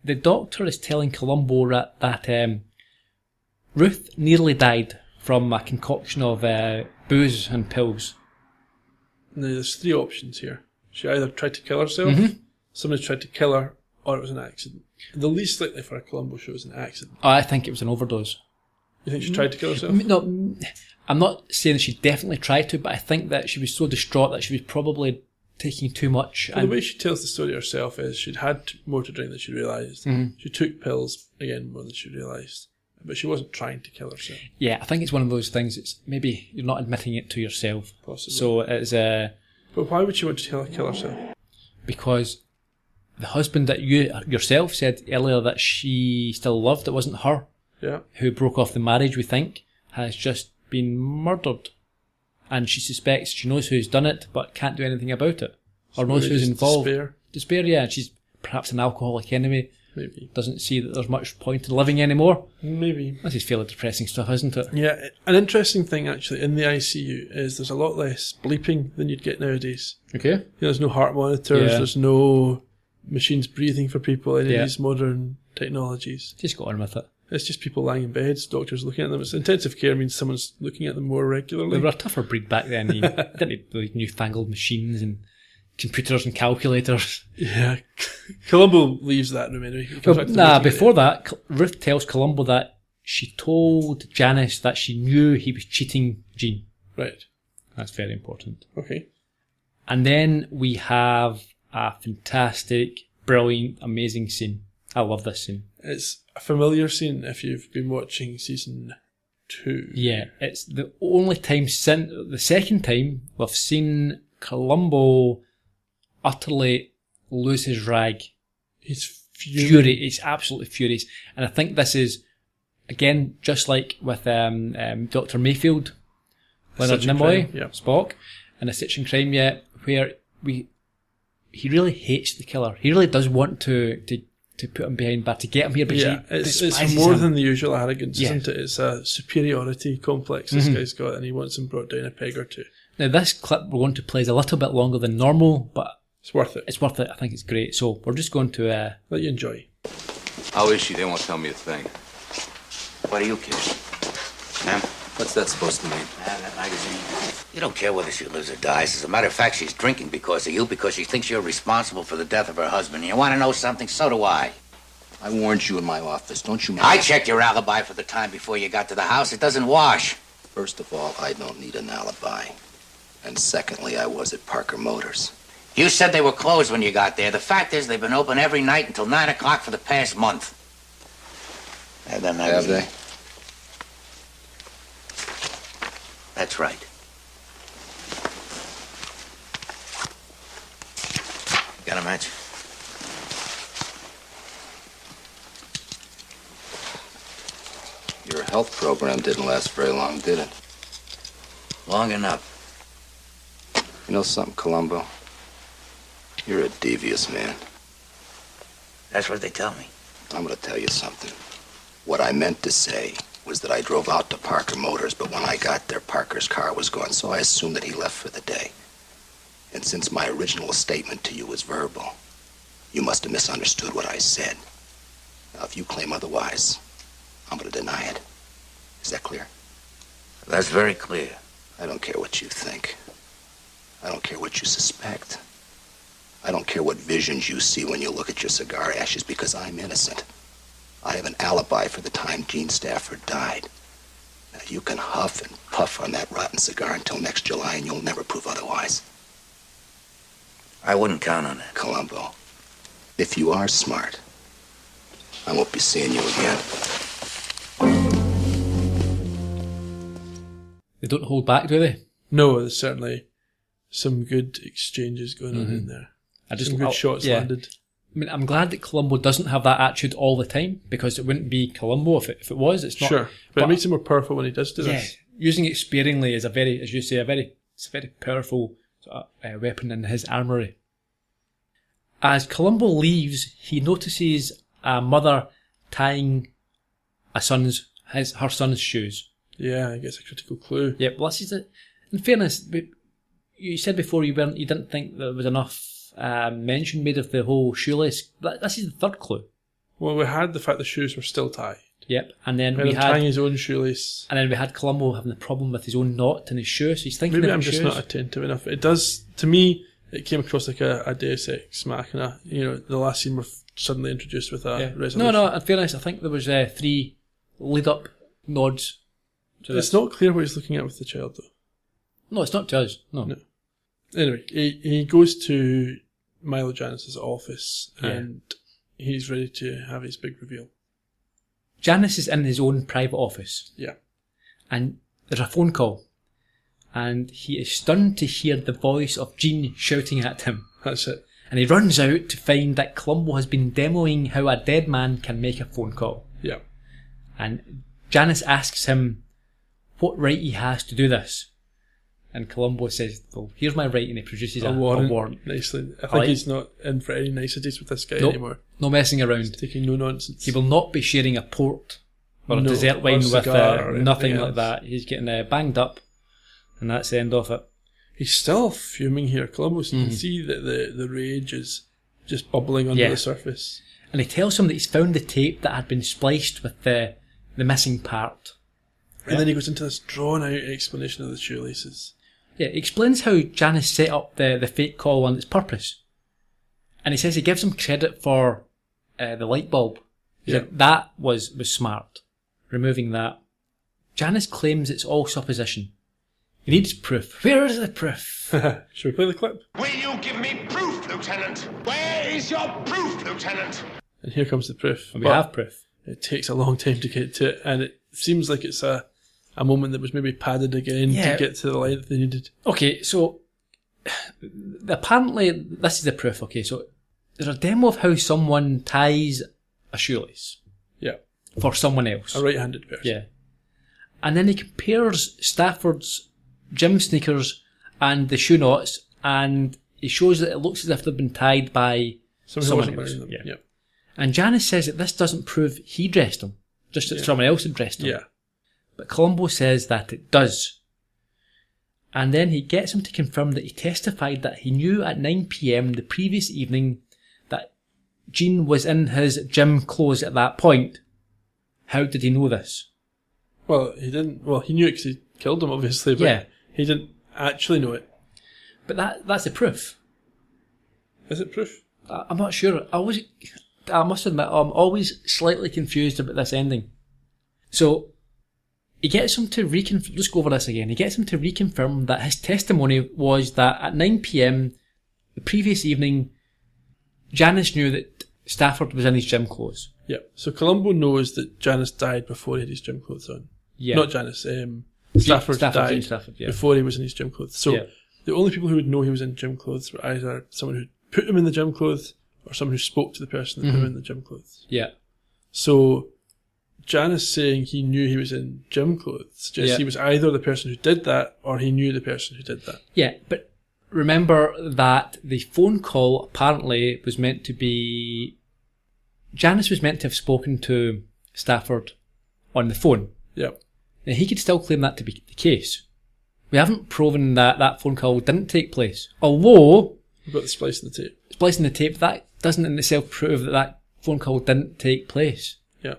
Speaker 2: the doctor is telling Columbo that Ruth nearly died from a concoction of booze and pills.
Speaker 3: Now, there's three options here. She either tried to kill herself, somebody tried to kill her, or it was an accident. The least likely for a Columbo show is an accident.
Speaker 2: I think it was an overdose.
Speaker 3: You think she tried to kill herself?
Speaker 2: No, I'm not saying she definitely tried to, but I think that she was so distraught that she was probably taking too much.
Speaker 3: Well, the way she tells the story herself is she'd had more to drink than she realised. She took pills, again, more than she realised. But she wasn't trying to kill herself.
Speaker 2: Yeah, I think it's one of those things, it's maybe you're not admitting it to yourself.
Speaker 3: Possibly.
Speaker 2: So it's...
Speaker 3: But why would she want to kill herself?
Speaker 2: Because the husband that you yourself said earlier that she still loved, it wasn't her who broke off the marriage, we think, has just been murdered. And she suspects, she knows who's done it, but can't do anything about it. Or knows who's involved. Despair, yeah. And she's perhaps an alcoholic anyway.
Speaker 3: Maybe. Doesn't
Speaker 2: see that there's much point in living anymore.
Speaker 3: Maybe.
Speaker 2: This is fairly depressing stuff, isn't it?
Speaker 3: Yeah. An interesting thing, actually, in the ICU is there's a lot less bleeping than you'd get nowadays.
Speaker 2: Okay.
Speaker 3: There's no heart monitors, there's no machines breathing for people, any of these modern technologies.
Speaker 2: Just go on with it.
Speaker 3: It's just people lying in beds, doctors looking at them. It's intensive care means someone's looking at them more regularly.
Speaker 2: They were a tougher breed back then. You didn't have like newfangled machines and computers and calculators.
Speaker 3: Yeah. Columbo leaves that room anyway.
Speaker 2: Before that, Ruth tells Columbo that she told Janus that she knew he was cheating Jean.
Speaker 3: Right.
Speaker 2: That's very important.
Speaker 3: Okay.
Speaker 2: And then we have a fantastic, brilliant, amazing scene. I love this scene.
Speaker 3: It's a familiar scene if you've been watching season 2.
Speaker 2: Yeah, it's the only time since the second time we've seen Columbo utterly lose his rag.
Speaker 3: He's
Speaker 2: furious. He's absolutely furious. And I think this is, again, just like with Dr. Mayfield, Leonard Nimoy, Spock, and A Stitch in Crime, where he really hates the killer. He really does want to put him behind bars, to get him here, but
Speaker 3: it's more than the usual arrogance, isn't it? It's a superiority complex this guy's got, and he wants him brought down a peg or two.
Speaker 2: Now, this clip we're going to play is a little bit longer than normal, but
Speaker 3: it's worth it.
Speaker 2: It's worth it. I think it's great. So we're just going to
Speaker 3: let you enjoy.
Speaker 1: How is she? They won't tell me a thing.
Speaker 5: What do you care? Ma'am?
Speaker 1: What's that supposed to mean?
Speaker 5: That magazine. You don't care whether she lives or dies. As a matter of fact, she's drinking because of you, because she thinks you're responsible for the death of her husband. You want to know something? So do I.
Speaker 1: I warned you in my office. Don't you mind?
Speaker 5: I checked your alibi for the time before you got to the house. It doesn't wash.
Speaker 1: First of all, I don't need an alibi. And secondly, I was at Parker Motors.
Speaker 5: You said they were closed when you got there. The fact is they've been open every night until 9 o'clock for the past month. Have they?
Speaker 1: That's right.
Speaker 5: Got a match?
Speaker 1: Your health program didn't last very long, did it?
Speaker 5: Long enough.
Speaker 1: You know something, Columbo? You're a devious man.
Speaker 5: That's what they tell me.
Speaker 1: I'm gonna tell you something. What I meant to say was that I drove out to Parker Motors, but when I got there, Parker's car was gone, so I assumed that he left for the day. And since my original statement to you was verbal, you must have misunderstood what I said. Now, if you claim otherwise, I'm gonna deny it. Is that clear?
Speaker 5: That's very clear.
Speaker 1: I don't care what you think. I don't care what you suspect. I don't care what visions you see when you look at your cigar ashes, because I'm innocent. I have an alibi for the time Gene Stafford died. Now, you can huff and puff on that rotten cigar until next July, and you'll never prove otherwise.
Speaker 5: I wouldn't count on that.
Speaker 1: Columbo, if you are smart, I won't be seeing you again.
Speaker 2: They don't hold back, do they?
Speaker 3: No, there's certainly some good exchanges going on in there. Some good shots landed.
Speaker 2: I mean, I'm glad that Columbo doesn't have that attitude all the time, because it wouldn't be Columbo if it was. It's not.
Speaker 3: Sure, but it makes it more powerful when he does do this.
Speaker 2: Using it sparingly is a very, as you say, it's a very powerful sort of, weapon in his armoury. As Columbo leaves, he notices a mother tying her son's shoes.
Speaker 3: Yeah, I guess a critical clue.
Speaker 2: Yeah, well, this is it. In fairness, you said before you didn't think there was enough mention made of the whole shoelace. This is the third clue.
Speaker 3: Well, we had the fact the shoes were still tied.
Speaker 2: Yep, and then
Speaker 3: we had tying his own shoelace.
Speaker 2: And then we had Columbo having the problem with his own knot in his shoe, so he's thinking
Speaker 3: maybe
Speaker 2: about
Speaker 3: I'm just
Speaker 2: shoes.
Speaker 3: not attentive enough. It does, to me, it came across like a Deus Ex Machina. You know, the last scene we're suddenly introduced with a resolution.
Speaker 2: No, in fairness, I think there was 3 lead-up nods to this.
Speaker 3: It's not clear what he's looking at with the child, though.
Speaker 2: No, it's not to us. No.
Speaker 3: Anyway, he goes to Milo Janus' office and he's ready to have his big reveal.
Speaker 2: Janus is in his own private office.
Speaker 3: Yeah.
Speaker 2: And there's a phone call. And he is stunned to hear the voice of Gene shouting at him.
Speaker 3: That's it.
Speaker 2: And he runs out to find that Columbo has been demoing how a dead man can make a phone call.
Speaker 3: Yeah.
Speaker 2: And Janus asks him what right he has to do this. And Columbo says, well, here's my right, and he produces a warrant.
Speaker 3: Nicely. I think he's not in for any niceties with this guy anymore.
Speaker 2: No messing around.
Speaker 3: He's taking no nonsense.
Speaker 2: He will not be sharing a port or a dessert wine with nothing like that. He's getting banged up, and that's the end of it. He's
Speaker 3: still fuming here, Columbo. So you can see that the rage is just bubbling under the surface.
Speaker 2: And he tells him that he's found the tape that had been spliced with the missing part.
Speaker 3: And then he goes into this drawn-out explanation of the shoelaces.
Speaker 2: Yeah, he explains how Janus set up the fake call and its purpose. And he says he gives him credit for the light bulb. That was smart, removing that. Janus claims it's all supposition. He needs proof. Where is the proof?
Speaker 3: Should we play the clip?
Speaker 8: Will you give me proof, Lieutenant? Where is your proof, Lieutenant?
Speaker 3: And here comes the proof.
Speaker 2: And we have proof.
Speaker 3: It takes a long time to get to it, and it seems like it's a moment that was maybe padded again to get to the length they needed.
Speaker 2: Okay, so apparently this is the proof. Okay, so there's a demo of how someone ties a shoelace.
Speaker 3: Yeah.
Speaker 2: For someone else.
Speaker 3: A right-handed person.
Speaker 2: Yeah. And then he compares Stafford's gym sneakers and the shoe knots, and he shows that it looks as if they've been tied by someone else.
Speaker 3: Yeah.
Speaker 2: And Janus says that this doesn't prove he dressed them, just that someone else had dressed them.
Speaker 3: Yeah.
Speaker 2: But Columbo says that it does. And then he gets him to confirm that he testified that he knew at 9 p.m. the previous evening that Gene was in his gym clothes at that point. How did he know this?
Speaker 3: Well, he didn't. Well, he knew it because he killed him, obviously, but he didn't actually know it.
Speaker 2: But that's the proof.
Speaker 3: Is it proof?
Speaker 2: I'm not sure. I must admit, I'm always slightly confused about this ending. So, he gets him to let's go over this again. He gets him to reconfirm that his testimony was that at 9 p.m. the previous evening, Janus knew that Stafford was in his gym clothes.
Speaker 3: Yeah. So Columbo knows that Janus died before he had his gym clothes on.
Speaker 2: Yeah.
Speaker 3: Not Janus. Stafford died
Speaker 2: before
Speaker 3: he was in his gym clothes. So the only people who would know he was in gym clothes were either someone who put him in the gym clothes or someone who spoke to the person that put him in the gym clothes.
Speaker 2: Yeah.
Speaker 3: So Janus saying he knew he was in gym clothes suggests he was either the person who did that or he knew the person who did that.
Speaker 2: Yeah, but remember that the phone call apparently was meant to be... Janus was meant to have spoken to Stafford on the phone.
Speaker 3: Yep.
Speaker 2: Now, he could still claim that to be the case. We haven't proven that that phone call didn't take place. Although...
Speaker 3: We've got the splice in the tape.
Speaker 2: Splicing the tape, that doesn't in itself prove that that phone call didn't take place.
Speaker 3: Yeah.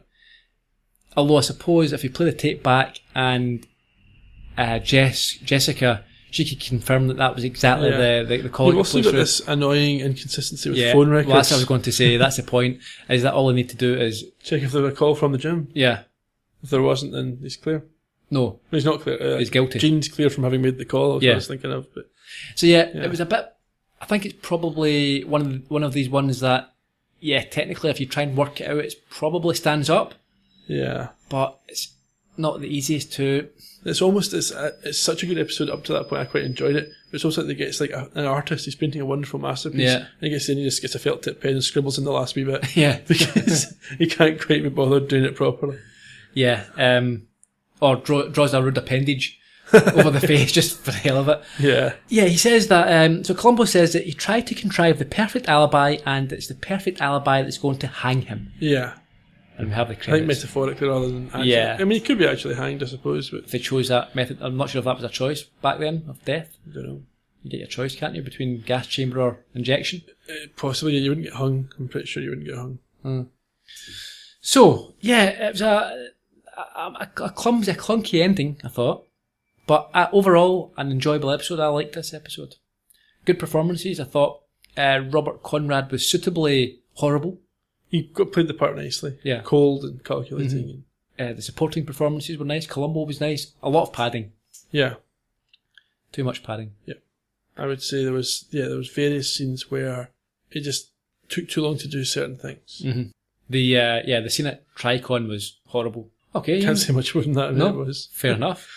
Speaker 2: Although I suppose if you play the tape back and Jessica, she could confirm that that was exactly the call.
Speaker 3: You've also got this annoying inconsistency with phone records.
Speaker 2: Well, that's what I was going to say. That's the point. Is that all I need to do is...
Speaker 3: check if there was a call from the gym.
Speaker 2: Yeah.
Speaker 3: If there wasn't, then he's clear.
Speaker 2: No.
Speaker 3: He's not clear.
Speaker 2: He's guilty.
Speaker 3: Gene's clear from having made the call, that's what I was thinking of. But
Speaker 2: so it was a bit... I think it's probably one of these ones that, technically if you try and work it out, it probably stands up.
Speaker 3: Yeah.
Speaker 2: But it's not the easiest to...
Speaker 3: It's almost, it's such a good episode up to that point. I quite enjoyed it. But it's also like it's like an artist, he's painting a wonderful masterpiece.
Speaker 2: Yeah.
Speaker 3: And he just gets a felt tip pen and scribbles in the last wee bit.
Speaker 2: Yeah.
Speaker 3: Because he can't quite be bothered doing it properly.
Speaker 2: Yeah. Or draws a rude appendage over the face just for the hell of it.
Speaker 3: Yeah.
Speaker 2: Yeah, he says that, so Columbo says that he tried to contrive the perfect alibi and it's the perfect alibi that's going to hang him.
Speaker 3: Yeah.
Speaker 2: And we have the
Speaker 3: I think
Speaker 2: credits.
Speaker 3: metaphorically rather than actually.
Speaker 2: Yeah.
Speaker 3: I mean, he could be actually hanged, I suppose, but
Speaker 2: If they chose that method, I'm not sure if that was a choice back then, of death.
Speaker 3: I don't know.
Speaker 2: You get your choice, can't you, between gas chamber or injection?
Speaker 3: Possibly, you wouldn't get hung. I'm pretty sure you wouldn't get hung.
Speaker 2: So, it was a clunky ending, I thought. But overall, an enjoyable episode. I liked this episode. Good performances. I thought Robert Conrad was suitably horrible.
Speaker 3: He played the part nicely.
Speaker 2: Yeah.
Speaker 3: Cold and calculating.
Speaker 2: The supporting performances were nice. Columbo was nice. A lot of padding.
Speaker 3: Yeah.
Speaker 2: Too much padding.
Speaker 3: Yeah. I would say there was various scenes where it just took too long to do certain things.
Speaker 2: Mm-hmm. The scene at Tricon was horrible. Okay.
Speaker 3: Can't say much more than that.
Speaker 2: No,
Speaker 3: It was
Speaker 2: fair enough.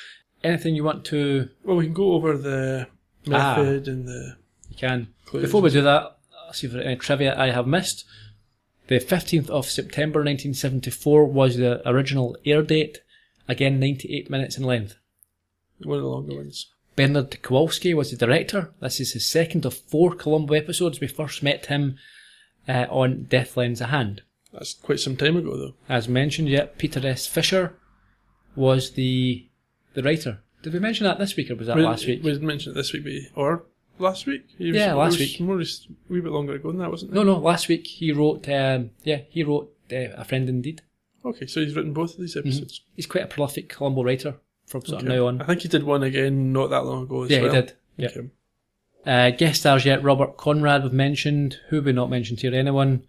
Speaker 2: Anything you want to...
Speaker 3: Well, we can go over the method and the...
Speaker 2: You can.
Speaker 3: clues.
Speaker 2: Before we do that, I'll see if there are any trivia I have missed. The 15th of September 1974 was the original air date. Again, 98 minutes in length.
Speaker 3: One of the longer ones.
Speaker 2: Bernard Kowalski was the director. This is his second of 4 Columbo episodes. We first met him on Death Lends a Hand.
Speaker 3: That's quite some time ago, though.
Speaker 2: As mentioned, Peter S. Fisher was the writer. Did we mention that this week or was that last week?
Speaker 3: We didn't mention it this week, or last week?
Speaker 2: Last week.
Speaker 3: A wee bit longer ago than that, wasn't it?
Speaker 2: No, last week he wrote, A Friend Indeed.
Speaker 3: Okay, so he's written both of these episodes.
Speaker 2: Mm-hmm. He's quite a prolific Columbo writer from sort of now on.
Speaker 3: I think he did one again not that long ago as well.
Speaker 2: Yeah, he did. Yeah.
Speaker 3: Okay.
Speaker 2: Guest stars Robert Conrad we've mentioned. Who we not mentioned here? Anyone?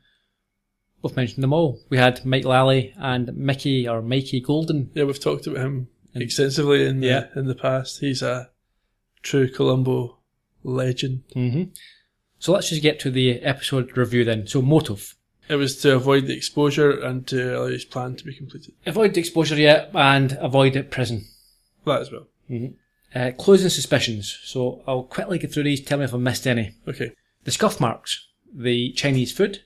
Speaker 2: We've mentioned them all. We had Mike Lally and Mikey Golden.
Speaker 3: Yeah, we've talked about him extensively in the past. He's a true Columbo legend.
Speaker 2: Mm-hmm. So let's just get to the episode review then. So motive.
Speaker 3: It was to avoid the exposure and to allow his plan to be completed.
Speaker 2: Avoid the exposure, and avoid prison.
Speaker 3: That as well.
Speaker 2: Mm-hmm. Clues and suspicions. So I'll quickly get through these. Tell me if I missed any.
Speaker 3: Okay.
Speaker 2: The scuff marks, the Chinese food,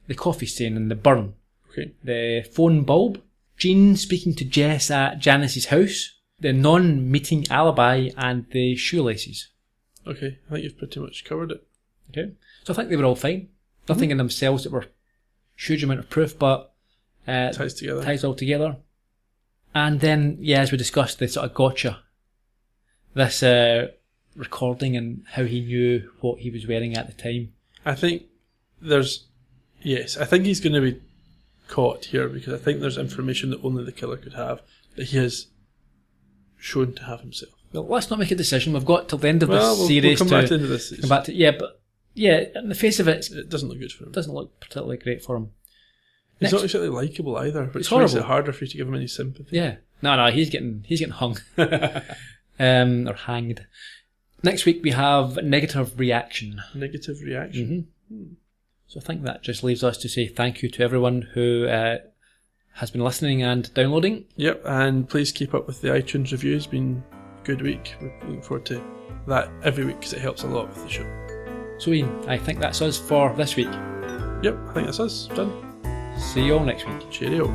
Speaker 2: the coffee stain and the burn.
Speaker 3: Okay.
Speaker 2: The phone bulb, Jean speaking to Jess at Janus's house, the non-meeting alibi, and the shoelaces.
Speaker 3: Okay, I think you've pretty much covered it.
Speaker 2: Okay. So I think they were all fine. Nothing in themselves that were huge amount of proof, but ties all together. And then, as we discussed, the sort of gotcha. This recording and how he knew what he was wearing at the time.
Speaker 3: I think I think he's going to be caught here because I think there's information that only the killer could have that he has shown to have himself.
Speaker 2: Well, let's not make a decision. We've got till the end of this series
Speaker 3: we'll come back to the end of this series.
Speaker 2: Come back to, in the face of it,
Speaker 3: it doesn't look good for him.
Speaker 2: It doesn't look particularly great for him.
Speaker 3: He's not exactly likeable either, which
Speaker 2: it's horrible.
Speaker 3: Makes it harder for you to give him any sympathy.
Speaker 2: Yeah. No, he's getting hung. Or hanged. Next week we have negative reaction.
Speaker 3: Negative reaction.
Speaker 2: Mm-hmm. So I think that just leaves us to say thank you to everyone who has been listening and downloading.
Speaker 3: Yep, and please keep up with the iTunes reviews. Been a good week. We're looking forward to that every week because it helps a lot with the show.
Speaker 2: So Ian, I think that's us for this week.
Speaker 3: Yep, I think that's us. Done.
Speaker 2: See you all next week.
Speaker 3: Cheerio.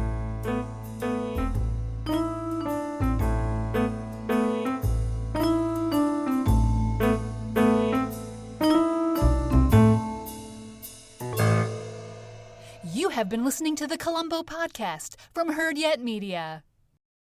Speaker 9: You have been listening to the Columbo podcast from Heard Yet Media.